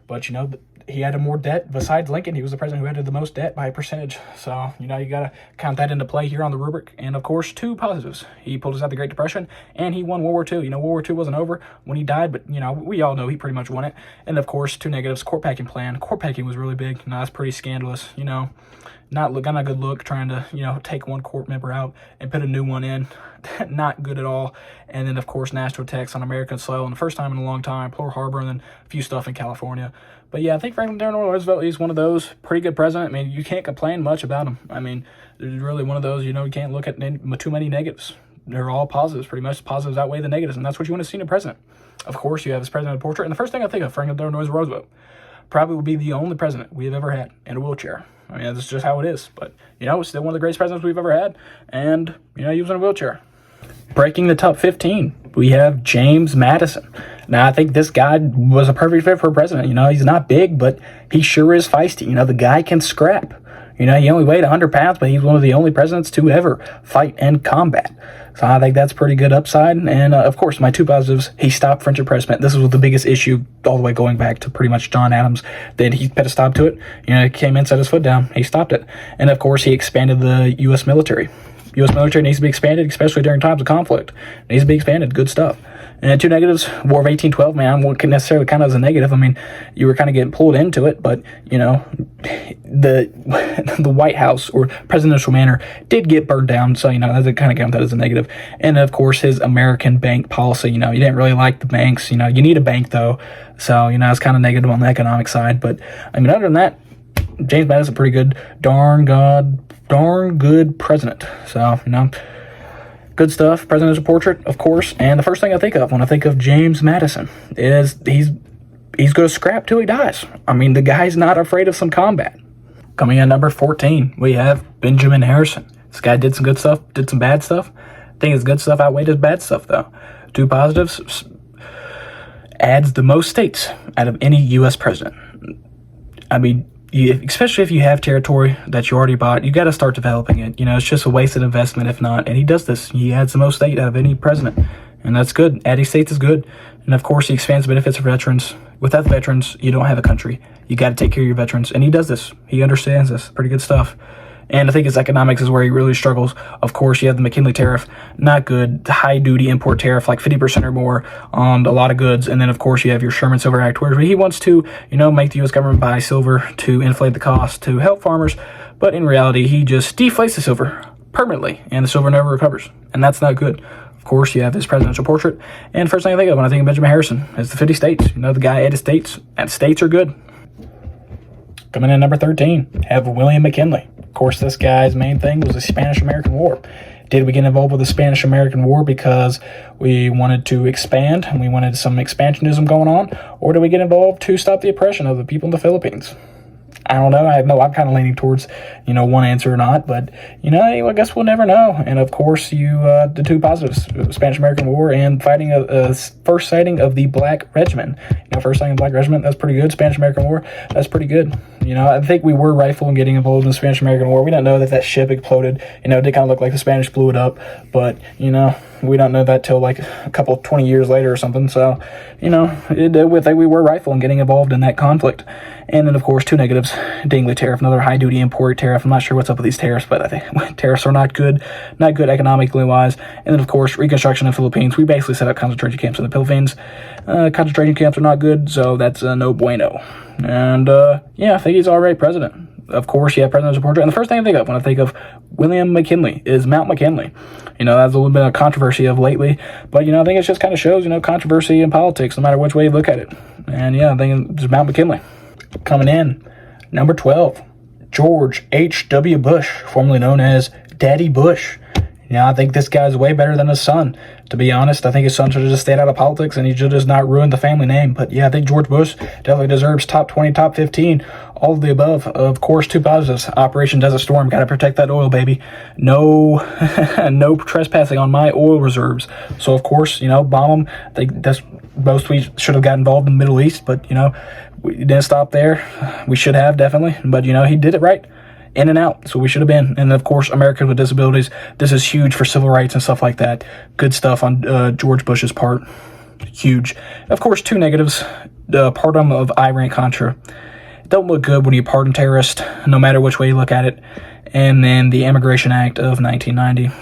But, you know, he added more debt. Besides Lincoln, he was the president who added the most debt by a percentage. So, you know, you got to count that into play here on the rubric. And, of course, 2 positives. He pulled us out the Great Depression, and he won World War II. You know, World War II wasn't over when he died, but, you know, we all know he pretty much won it. And, of course, 2 negatives. Court packing plan. Court packing was really big. You know, that's pretty scandalous, you know. Not a good look trying to, you know, take one court member out and put a new one in. Not good at all. And then, of course, national attacks on American soil, and the first time in a long time, Pearl Harbor, and then a few stuff in California. But, yeah, I think Franklin Delano Roosevelt is one of those pretty good president. I mean, you can't complain much about him. I mean, there's really one of those, you know, you can't look at too many negatives. They're all positives, pretty much. Positives outweigh the negatives, and that's what you want to see in a president. Of course, you have his presidential portrait, and the first thing I think of, Franklin Delano Roosevelt, probably will be the only president we have ever had in a wheelchair. I mean, that's just how it is. But, you know, it's still one of the greatest presidents we've ever had, and, you know, he was in a wheelchair. Breaking the top 15, we have James Madison. Now, I think this guy was a perfect fit for a president. You know, he's not big, but he sure is feisty. You know, the guy can scrap. You know, he only weighed 100 pounds, but he's one of the only presidents to ever fight in combat. So I think that's pretty good upside. And, of course, my 2 positives, he stopped French impressment. This was the biggest issue all the way going back to pretty much John Adams, that he put a stop to it. You know, he came in, set his foot down. He stopped it. And, of course, he expanded the U.S. military. U.S. military needs to be expanded, especially during times of conflict. It needs to be expanded. Good stuff. And 2 negatives, War of 1812, man, I wouldn't necessarily count it as a negative. I mean, you were kind of getting pulled into it, but, you know, the White House or presidential manor did get burned down, so, you know, I kind of count that as a negative. And, of course, his American bank policy, you know, you didn't really like the banks. You know, you need a bank, though, so, you know, it's kind of negative on the economic side. But, I mean, other than that, James Madison, pretty good, darn good president. So, you know, good stuff. Presidential portrait, of course. And the first thing I think of when I think of James Madison is he's going to scrap till he dies. I mean, the guy's not afraid of some combat. Coming in number 14, we have Benjamin Harrison. This guy did some good stuff, did some bad stuff. I think his good stuff outweighed his bad stuff, though. 2 positives, adds the most states out of any U.S. president. I mean, especially if you have territory that you already bought, you got to start developing it. You know, it's just a wasted investment if not. And he does this. He adds the most state out of any president, and that's good. Adding states is good. And of course, he expands benefits for veterans. Without the veterans, you don't have a country. You got to take care of your veterans, and he does this. He understands this. Pretty good stuff. And I think his economics is where he really struggles. Of course, you have the McKinley tariff, not good. The high-duty import tariff, like 50% or more on a lot of goods. And then, of course, you have your Sherman Silver Act, where he wants to, you know, make the U.S. government buy silver to inflate the cost to help farmers. But in reality, he just deflates the silver permanently, and the silver never recovers. And that's not good. Of course, you have his presidential portrait. And first thing I think of when I think of Benjamin Harrison is the 50 states. You know, the guy added states, and states are good. Coming in number 13, have William McKinley. Of course, this guy's main thing was the Spanish-American War. Did we get involved with the Spanish-American War because we wanted to expand and we wanted some expansionism going on? Or did we get involved to stop the oppression of the people in the Philippines? I don't know. I'm kind of leaning towards, one answer or not. But, I guess we'll never know. And, of course, the two positives, Spanish-American War and fighting a first sighting of the Black Regiment. First sighting of the Black Regiment, that's pretty good. Spanish-American War, that's pretty good. I think we were rightful in getting involved in the Spanish-American War. We don't know that ship exploded. It did kind of look like the Spanish blew it up. But, we don't know that till like a couple, 20 years later or something. So, we think we were rightful in getting involved in that conflict. And then, of course, two negatives. Dingley tariff, another high-duty import tariff. I'm not sure what's up with these tariffs, but I think tariffs are not good economically wise. And then, of course, reconstruction in the Philippines. We basically set up concentration camps in the Philippines. Concentration camps are not good, so that's no bueno. And, I think he's all right president. Of course, presidential portrait. And the first thing I think of when I think of William McKinley is Mount McKinley. That's a little bit of controversy of lately. But, I think it just kind of shows, controversy in politics, no matter which way you look at it. And, I think it's Mount McKinley. Coming in, number 12, George H.W. Bush, formerly known as Daddy Bush. I think this guy's way better than his son. To be honest, I think his son should have just stayed out of politics and he should have just not ruined the family name. But I think George Bush definitely deserves top 20, top 15, all of the above. Of course, two positives. Operation Desert Storm, got to protect that oil, baby. No, no trespassing on my oil reserves. So, of course, bomb them. I think that's most we should have got involved in the Middle East, but, we didn't stop there. We should have, definitely. But, he did it right. In and out, so we should have been. And of course, Americans with disabilities, this is huge for civil rights and stuff like that. Good stuff on George Bush's part. Huge. Of course, two negatives. Pardon of Iran-Contra. Don't look good when you pardon terrorists, no matter which way you look at it. And then the Immigration Act of 1990.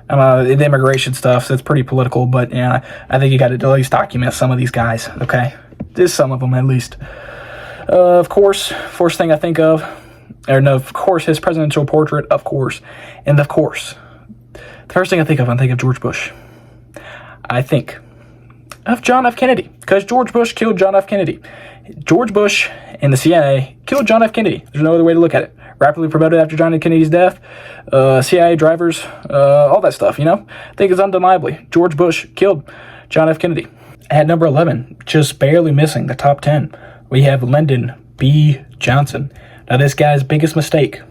The immigration stuff, that's pretty political, but I think you got to at least document some of these guys, okay? Just some of them, at least. Of course, first thing I think of, of course, his presidential portrait, of course. And of course, the first thing I think of George Bush. I think of John F. Kennedy, because George Bush killed John F. Kennedy. George Bush and the CIA killed John F. Kennedy. There's no other way to look at it. Rapidly promoted after John F. Kennedy's death. CIA drivers, all that stuff, I think it's undeniably. George Bush killed John F. Kennedy. At number 11, just barely missing the top 10, we have Lyndon B. Johnson. Now, this guy's biggest mistake,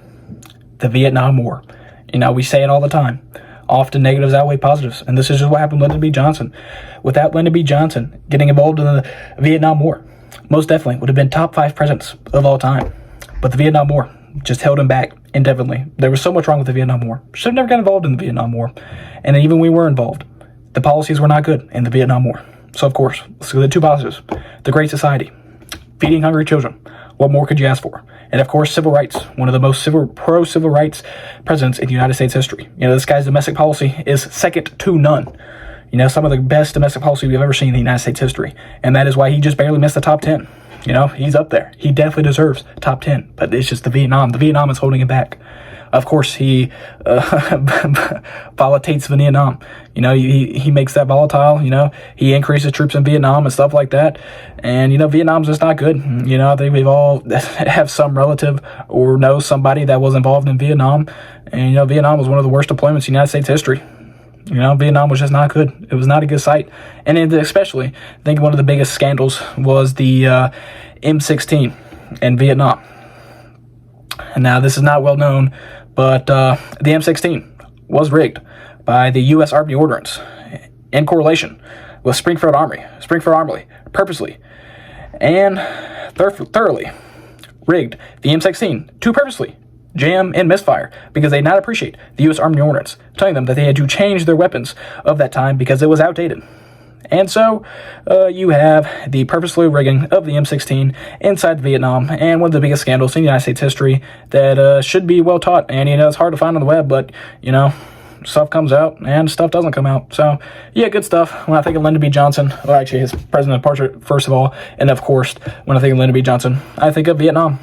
the Vietnam War. We say it all the time. Often negatives outweigh positives. And this is just what happened with Lyndon B. Johnson. Without Lyndon B. Johnson getting involved in the Vietnam War, most definitely would have been top 5 presidents of all time. But the Vietnam War just held him back indefinitely. There was so much wrong with the Vietnam War. Should have never got involved in the Vietnam War. And even we were involved, the policies were not good in the Vietnam War. So, of course, let's go to the two positives. The Great Society, feeding hungry children. What more could you ask for? And, of course, civil rights, one of the most pro-civil rights presidents in United States history. This guy's domestic policy is second to none. Some of the best domestic policy we've ever seen in the United States history. And that is why he just barely missed the top 10. He's up there. He definitely deserves top 10. But it's just the Vietnam. The Vietnam is holding him back. Of course, he volatates Vietnam. He makes that volatile. He increases troops in Vietnam and stuff like that. And, Vietnam's just not good. I think we've all have some relative or know somebody that was involved in Vietnam. And, Vietnam was one of the worst deployments in United States history. Vietnam was just not good. It was not a good sight. And especially, I think one of the biggest scandals was the M16 in Vietnam. And now, this is not well known, but the M16 was rigged by the U.S. Army Ordnance in correlation with Springfield Armory, purposely and thoroughly rigged the M16 to purposely jam and misfire because they did not appreciate the U.S. Army Ordnance telling them that they had to change their weapons of that time because it was outdated. And so you have the purposeful rigging of the M16 inside Vietnam, and one of the biggest scandals in United States history that should be well taught. And, it's hard to find on the web, but, stuff comes out and stuff doesn't come out. So, good stuff. When I think of Lyndon B. Johnson, well, actually his president portrait, first of all, and of course, when I think of Lyndon B. Johnson, I think of Vietnam.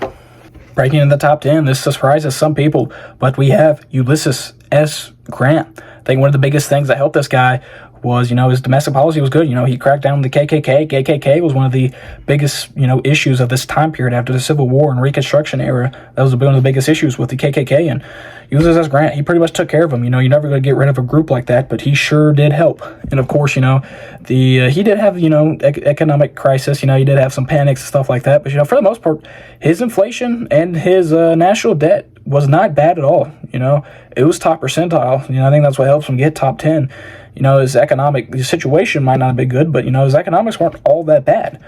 Breaking in the top 10, this surprises some people, but we have Ulysses S. Grant. I think one of the biggest things that helped this guy was, his domestic policy was good. He cracked down on the KKK. KKK was one of the biggest, issues of this time period after the Civil War and Reconstruction era. That was one of the biggest issues with the KKK. And Ulysses S. Grant, he pretty much took care of them. You're never going to get rid of a group like that, but he sure did help. And of course, he did have, economic crisis. He did have some panics and stuff like that. But, for the most part, his inflation and his national debt was not bad at all. It was top percentile. I think that's what helps him get top 10. His economic situation might not have been good, but, his economics weren't all that bad.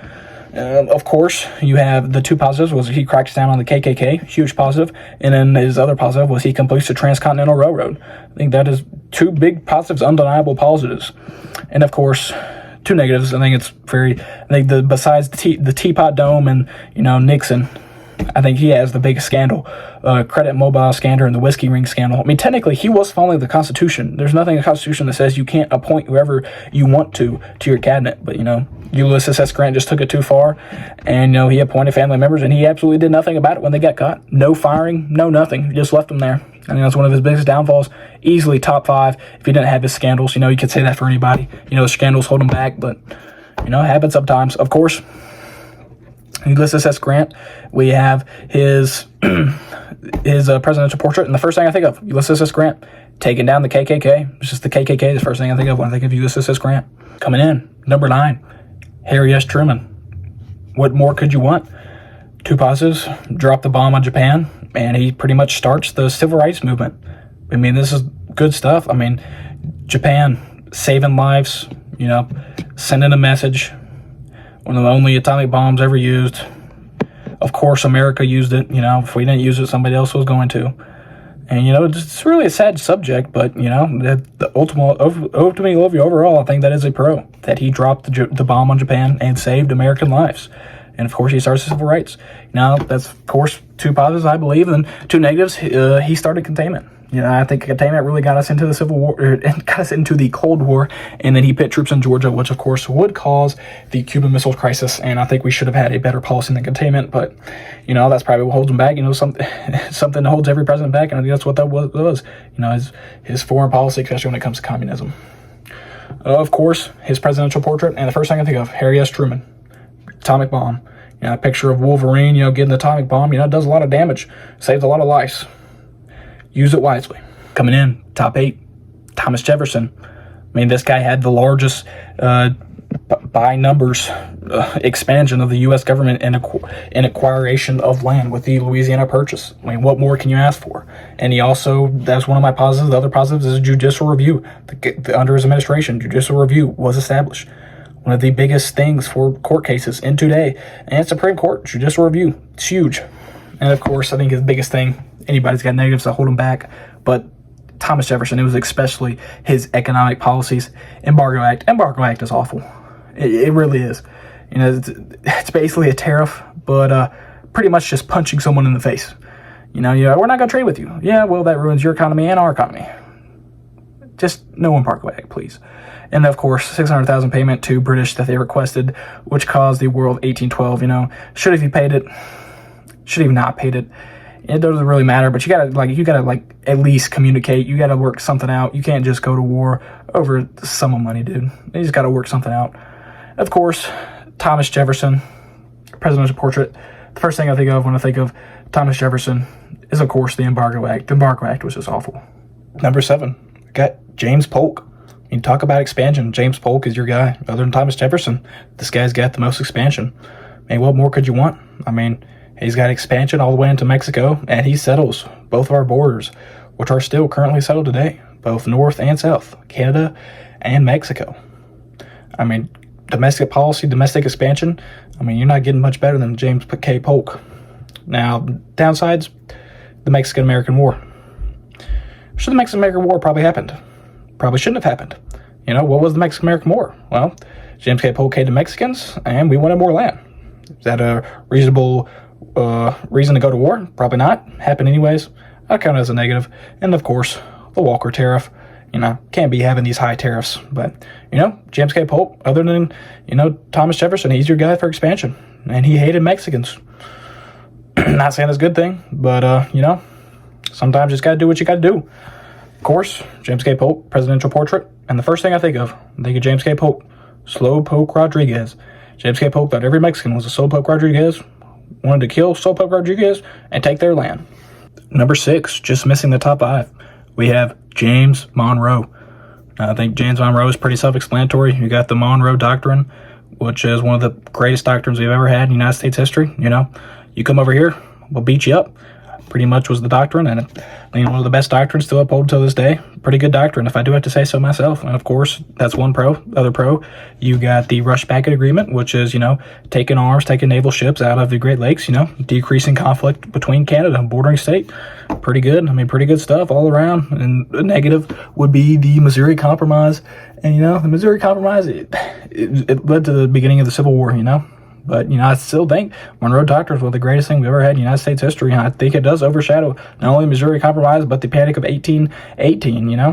Of course, you have the two positives was he cracks down on the KKK, huge positive, and then his other positive was he completes the Transcontinental Railroad. I think that is two big positives, undeniable positives. And of course, two negatives. I think besides the Teapot Dome and, Nixon, I think he has the biggest scandal, credit mobile scandal and the whiskey ring scandal. I mean, technically, he was following the Constitution. There's nothing in the Constitution that says you can't appoint whoever you want to your cabinet. But, Ulysses S. Grant just took it too far, and, he appointed family members, and he absolutely did nothing about it when they got caught. No firing, no nothing. He just left them there. I think that's one of his biggest downfalls. Easily top 5 if he didn't have his scandals. You could say that for anybody. Scandals hold him back, but, it happens sometimes. Of course, Ulysses S. Grant, we have his presidential portrait, and the first thing I think of, Ulysses S. Grant taking down the KKK. It's just the KKK is the first thing I think of when I think of Ulysses S. Grant. Coming in, number 9, Harry S. Truman. What more could you want? Two positives, drop the bomb on Japan, and he pretty much starts the civil rights movement. I mean, this is good stuff. I mean, Japan saving lives, sending a message. One of the only atomic bombs ever used. Of course, America used it. If we didn't use it, somebody else was going to. And, it's really a sad subject, but, the ultimate overall, I think that is a pro. That he dropped the bomb on Japan and saved American lives. And, of course, he starts civil rights. Now, that's, of course, two positives, I believe, and two negatives. He started containment. I think containment really got us into the Civil War, and got us into the Cold War, and then he put troops in Georgia, which, of course, would cause the Cuban Missile Crisis, and I think we should have had a better policy than containment, but, that's probably what holds him back, something that holds every president back, and I think that's what that was, his foreign policy, especially when it comes to communism. Of course, his presidential portrait, and the first thing I think of, Harry S. Truman, atomic bomb. A picture of Wolverine, getting the atomic bomb, it does a lot of damage, saves a lot of lives. Use it wisely. Coming in, top 8, Thomas Jefferson. I mean, this guy had the largest, by numbers, expansion of the U.S. government and acquiration of land with the Louisiana Purchase. I mean, what more can you ask for? And he also, that's one of my positives. The other positives is judicial review. Under his administration, judicial review was established. One of the biggest things for court cases in today, and Supreme Court, judicial review. It's huge. And of course, I think his biggest thing, anybody's got negatives that hold him back, but Thomas Jefferson, it was especially his economic policies. Embargo Act is awful. It really is. It's basically a tariff, but pretty much just punching someone in the face. We're not going to trade with you. Yeah, well, that ruins your economy and our economy. Just no Embargo Act, please. And of course, $600,000 payment to British that they requested, which caused the War of 1812. Should have you paid it? Should have not paid it? It doesn't really matter, but you gotta at least communicate. You gotta work something out. You can't just go to war over the sum of money, dude. You just gotta work something out. Of course, Thomas Jefferson, presidential portrait. The first thing I think of when I think of Thomas Jefferson is, of course, the Embargo Act. The Embargo Act was just awful. Number 7, we got James Polk. You talk about expansion. James Polk is your guy. Other than Thomas Jefferson, this guy's got the most expansion. I mean, what more could you want? I mean, he's got expansion all the way into Mexico, and he settles both of our borders, which are still currently settled today, both north and south, Canada and Mexico. I mean, domestic policy, domestic expansion, I mean, you're not getting much better than James K. Polk. Now, downsides, the Mexican-American War. Should the Mexican-American War probably happened? Probably shouldn't have happened. What was the Mexican-American War? Well, James K. Polk hated Mexicans, and we wanted more land. Is that a reasonable reason to go to war? Probably not. Happened anyways. I count it as a negative. And of course, the Walker tariff. Can't be having these high tariffs. But, James K. Polk, other than, Thomas Jefferson, he's your guy for expansion. And he hated Mexicans. Not saying it's a good thing, but, sometimes you just got to do what you got to do. Of course, James K. Polk, presidential portrait. And the first thing I think of James K. Polk, Slowpoke Rodriguez. James K. Polk thought every Mexican was a Slowpoke Rodriguez, wanted to kill Slowpoke Rodriguez and take their land. Number 6, just missing the top 5, we have James Monroe. I think James Monroe is pretty self-explanatory. You got the Monroe Doctrine, which is one of the greatest doctrines we've ever had in United States history. You know, you come over here, we'll beat you up. Pretty much was the doctrine, and I think one of the best doctrines still upheld to this day. Pretty good doctrine, if I do have to say so myself. And of course, that's one pro. Other pro, you got the Rush Packet Agreement, which is, you know, taking arms, taking naval ships out of the Great Lakes, you know, decreasing conflict between Canada and bordering state. Pretty good. I mean, pretty good stuff all around. And the negative would be the Missouri Compromise. And, you know, the Missouri Compromise, it led to the beginning of the Civil War, you know. But, you know, I still think Monroe Doctrine is one of the greatest things we've ever had in United States history. And I think it does overshadow not only the Missouri Compromise, but the Panic of 1818, you know.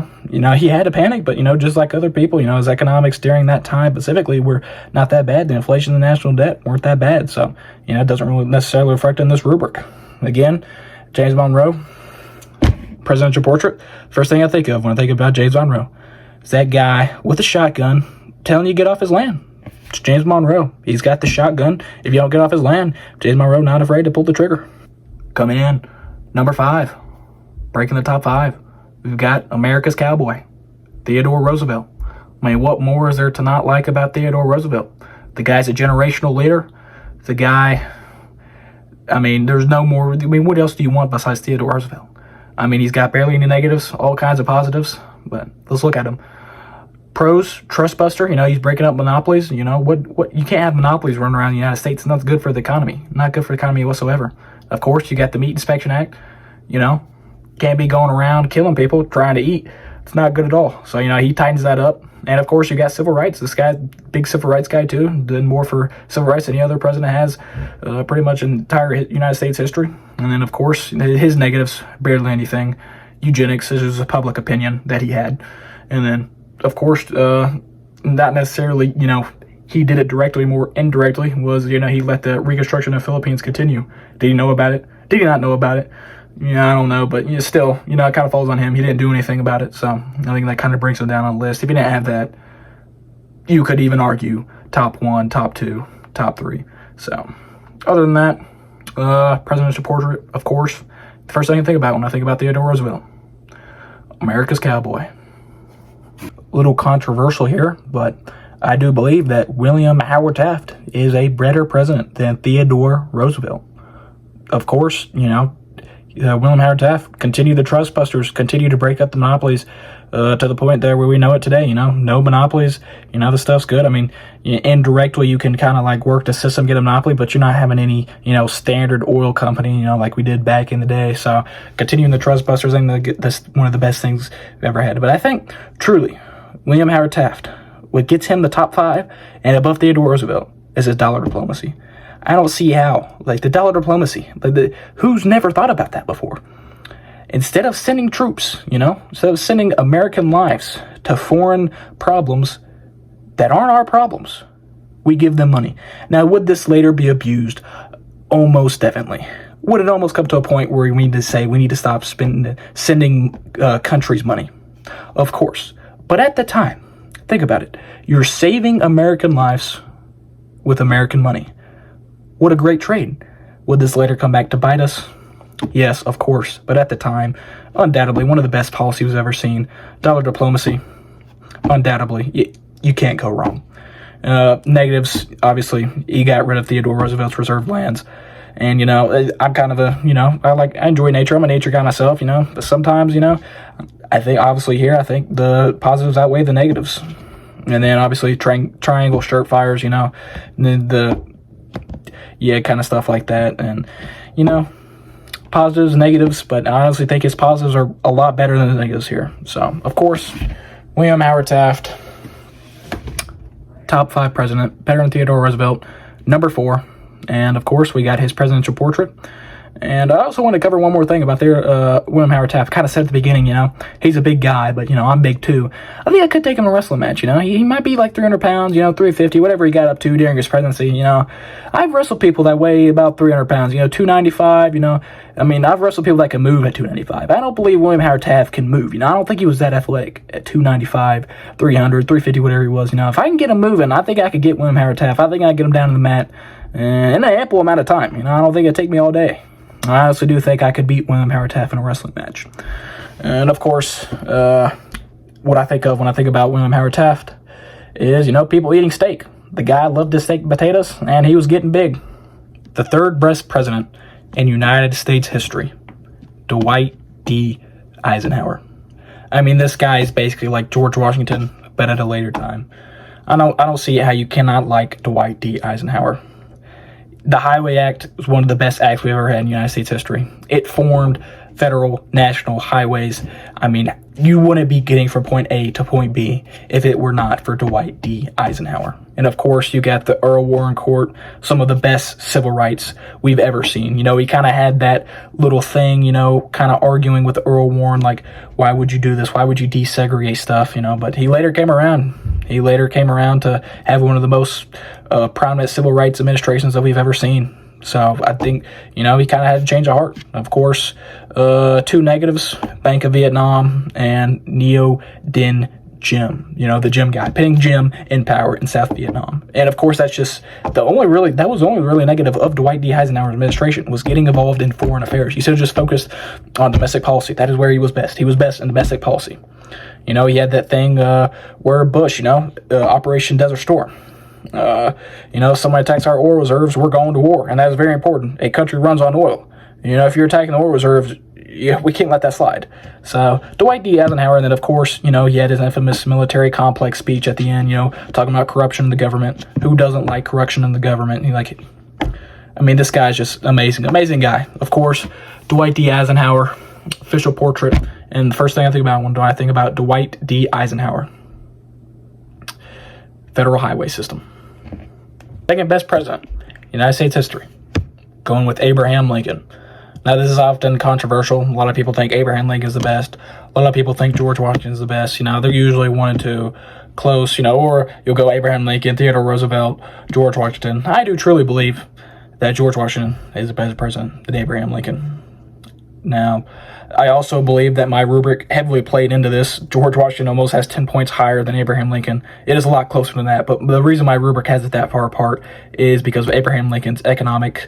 He had to panic, but, you know, just like other people, you know, his economics during that time specifically were not that bad. The inflation and the national debt weren't that bad. So, you know, it doesn't really necessarily reflect in this rubric. Again, James Monroe, presidential portrait. First thing I think of when I think about James Monroe is that guy with a shotgun telling you to get off his land. It's James Monroe. He's got the shotgun. If you don't get off his land, James Monroe not afraid to pull the trigger. Coming in, number 5, breaking the top 5, we've got America's cowboy, Theodore Roosevelt. I mean, what more is there to not like about Theodore Roosevelt? The guy's a generational leader. The guy, I mean, there's no more. I mean, what else do you want besides Theodore Roosevelt? I mean, he's got barely any negatives, all kinds of positives, but let's look at him. Pros, trust buster, you know, he's breaking up monopolies. You know, what you can't have monopolies running around the United States, and that's good for the economy. Not good for the economy whatsoever. Of course, you got the Meat Inspection Act, you know, can't be going around killing people trying to eat. It's not good at all. So, you know, he tightens that up. And of course, you got civil rights. This guy, big civil rights guy too, did more for civil rights than any other president has, pretty much in entire United States history. And then, of course, his negatives, barely anything. Eugenics is a public opinion that he had. And then, of course, not necessarily, you know, he did it directly, more indirectly, was, you know, he let the reconstruction of the Philippines continue. Did he know about it? Did he not know about it? Yeah, I don't know, but, you know, still, you know, it kind of falls on him. He didn't do anything about it, so I think that kind of brings him down on the list. If he didn't have that, you could even argue top 1, top 2, top 3. So, other than that, presidential portrait, of course, the first thing I think about when I think about Theodore Roosevelt, America's cowboy. A little controversial here, but I do believe that William Howard Taft is a better president than Theodore Roosevelt. Of course, you know, William Howard Taft continued the trust busters, continued to break up the monopolies to the point there where we know it today. You know, no monopolies. You know, the stuff's good. I mean, indirectly, you can kind of like work the system, get a monopoly, but you're not having any, you know, standard oil company, you know, like we did back in the day. So continuing the trust busters, I think that's one of the best things we've ever had. But I think truly, William Howard Taft, what gets him the top 5 and above Theodore Roosevelt is his dollar diplomacy. I don't see how, like the dollar diplomacy, who's never thought about that before? Instead of sending troops, you know, instead of sending American lives to foreign problems that aren't our problems, we give them money. Now, would this later be abused? Almost definitely. Would it almost come to a point where we need to say we need to stop sending countries money? Of course. But at the time, think about it. You're saving American lives with American money. What a great trade. Would this later come back to bite us? Yes, of course. But at the time, undoubtedly, one of the best policies we've ever seen. Dollar diplomacy, undoubtedly, you can't go wrong. Negatives, obviously, he got rid of Theodore Roosevelt's reserved lands. And, you know, I'm kind of a, you know, I enjoy nature. I'm a nature guy myself, you know. But sometimes, you know, I think, obviously here, I think the positives outweigh the negatives. And then, obviously, triangle shirt fires, you know, kind of stuff like that. And, you know, positives, negatives, but I honestly think his positives are a lot better than the negatives here. So, of course, William Howard Taft, top 5 president, better than Theodore Roosevelt, number 4. And, of course, we got his presidential portrait. And I also want to cover one more thing about William Howard Taft. Kind of said at the beginning, he's a big guy, but, I'm big too. I think I could take him in a wrestling match, He might be like 300 pounds, 350, whatever he got up to during his presidency, I've wrestled people that weigh about 300 pounds, 295, I've wrestled people that can move at 295. I don't believe William Howard Taft can move, I don't think he was that athletic at 295, 300, 350, whatever he was, If I can get him moving, I think I could get William Howard Taft. I think I can get him down to the mat in an ample amount of time, I don't think it'd take me all day. I honestly do think I could beat William Howard Taft in a wrestling match. And of course, what I think of when I think about William Howard Taft is, people eating steak. The guy loved his steak and potatoes, and he was getting big. The third best president in United States history, Dwight D. Eisenhower. This guy is basically like George Washington, but at a later time. I don't see how you cannot like Dwight D. Eisenhower. The Highway Act was one of the best acts we've ever had in United States history. It formed federal national highways. You wouldn't be getting from point A to point B if it were not for Dwight D. Eisenhower. And of course, you got the Earl Warren Court, some of the best civil rights we've ever seen. He kind of had that little thing, kind of arguing with Earl Warren, like, why would you do this? Why would you desegregate stuff? But he later came around. He later came around to have one of the most prominent civil rights administrations that we've ever seen. So I think, he kind of had to change of heart. Of course, two negatives, Bank of Vietnam and Neo Dinh Diem, the Jim guy, putting Jim in power in South Vietnam. And of course, that was the only really negative of Dwight D. Eisenhower's administration, was getting involved in foreign affairs. He should have just focused on domestic policy. That is where he was best. He was best in domestic policy. He had that thing where Bush, Operation Desert Storm. Somebody attacks our oil reserves, we're going to war, and that is very important. A country runs on oil. If you're attacking the oil reserves, we can't let that slide. So Dwight D. Eisenhower, and then of course, he had his infamous military complex speech at the end, talking about corruption in the government. Who doesn't like corruption in the government? This guy's just amazing guy. Of course, Dwight D. Eisenhower, official portrait, and the first thing I think about when I think about Dwight D. Eisenhower, federal highway system. Second best president, United States history, going with Abraham Lincoln. Now, this is often controversial. A lot of people think Abraham Lincoln is the best. A lot of people think George Washington is the best. They're usually 1 and 2 close, or you'll go Abraham Lincoln, Theodore Roosevelt, George Washington. I do truly believe that George Washington is the best president than Abraham Lincoln. Now, I also believe that my rubric heavily played into this. George Washington almost has 10 points higher than Abraham Lincoln. It is a lot closer than that, but the reason my rubric has it that far apart is because of Abraham Lincoln's economic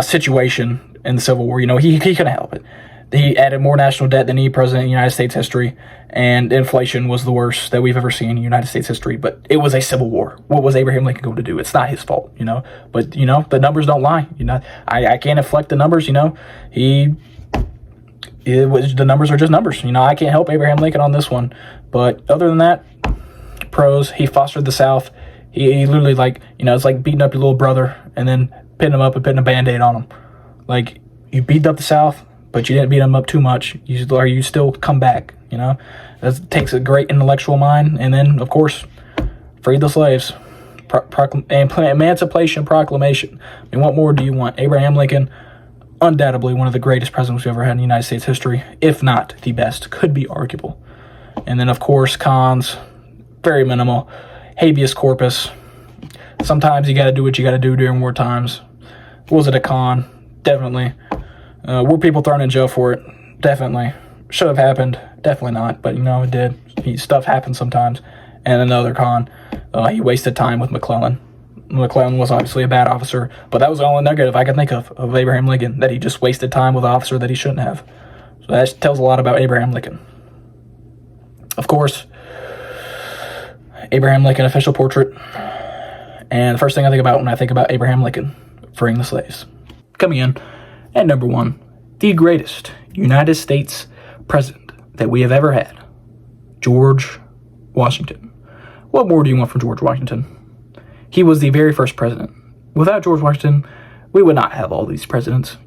situation in the Civil War. He couldn't help it. He added more national debt than any president in United States history, and inflation was the worst that we've ever seen in United States history, but it was a civil war. What was Abraham Lincoln going to do? It's not his fault, but, the numbers don't lie. I can't inflect the numbers, the numbers are just numbers. I can't help Abraham Lincoln on this one. But other than that, pros, he fostered the South. He literally, it's like beating up your little brother and then pitting him up and putting a Band-Aid on him. You beat up the South, but you didn't beat him up too much. You still come back, That takes a great intellectual mind. And then, of course, freed the slaves. Emancipation Proclamation. What more do you want? Abraham Lincoln, undoubtedly one of the greatest presidents we've ever had in United States history, if not the best, could be arguable. And then, of course, cons, very minimal. Habeas corpus. Sometimes you got to do what you got to do during war times. Was it a con? Definitely. Were people thrown in jail for it? Definitely. Should have happened? Definitely not, but it did. Stuff happens sometimes. And another con, he wasted time with McClellan. McClellan was obviously a bad officer, but that was the only negative I could think of Abraham Lincoln, that he just wasted time with an officer that he shouldn't have. So that tells a lot about Abraham Lincoln. Of course, Abraham Lincoln official portrait. And the first thing I think about when I think about Abraham Lincoln, freeing the slaves. Coming in at number 1, the greatest United States president that we have ever had, George Washington. What more do you want from George Washington? He was the very first president. Without George Washington, we would not have all these presidents,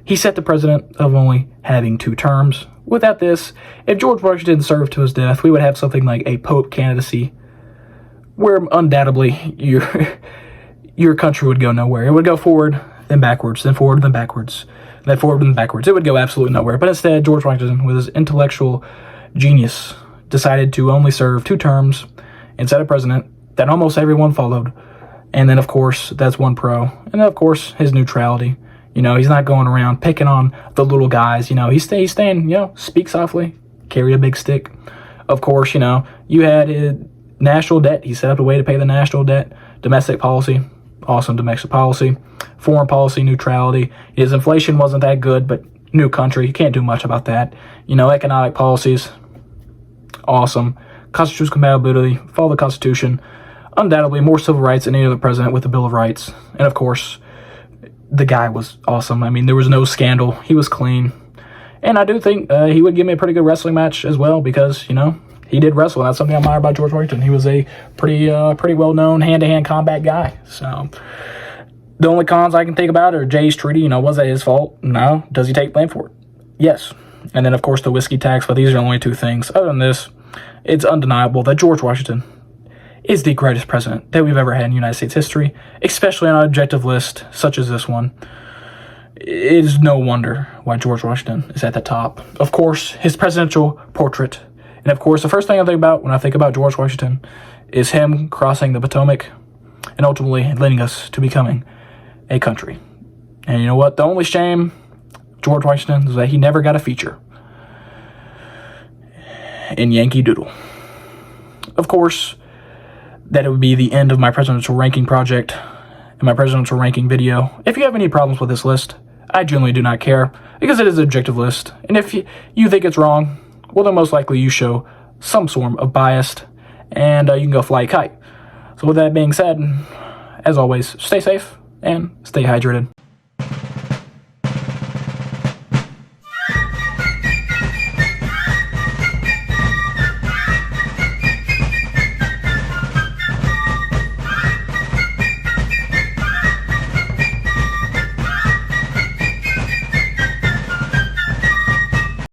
He set the precedent of only having 2 terms. Without this, if George Washington served to his death, we would have something like a Pope candidacy, where undoubtedly your country would go nowhere. It would go forward, then backwards, then forward, then backwards. then forward and backwards. It would go absolutely nowhere. But instead, George Washington, with his intellectual genius, decided to only serve 2 terms and set a president that almost everyone followed. And then, of course, that's one pro. And then, of course, his neutrality. You know, he's not going around picking on the little guys. You know, he's staying, you know, speak softly, carry a big stick. Of course, you know, you had national debt. He set up a way to pay the national debt. Domestic policy, awesome domestic policy. Foreign policy, neutrality. His inflation wasn't that good, but new country, you can't do much about that. You know, economic policies, awesome. Constitutional compatibility, follow the Constitution. Undoubtedly, more civil rights than any other president with the Bill of Rights. And of course, the guy was awesome. I mean, there was no scandal. He was clean. And I do think he would give me a pretty good wrestling match as well because, you know, he did wrestle. And that's something I admire about George Washington. He was a pretty well-known hand-to-hand combat guy. So the only cons I can think about are Jay's Treaty. You know, was that his fault? No. Does he take blame for it? Yes. And then, of course, the whiskey tax. But these are the only 2 things. Other than this, it's undeniable that George Washington is the greatest president that we've ever had in United States history, especially on an objective list such as this one. It is no wonder why George Washington is at the top. Of course, his presidential portrait. And of course, the first thing I think about when I think about George Washington is him crossing the Potomac and ultimately leading us to becoming a country. And you know what? The only shame, George Washington, is that he never got a feature in Yankee Doodle. Of course, that it would be the end of my presidential ranking project and my presidential ranking video. If you have any problems with this list, I genuinely do not care because it is an objective list. And if you think it's wrong, well, then most likely you show some form of bias and you can go fly a kite. So with that being said, as always, stay safe and stay hydrated.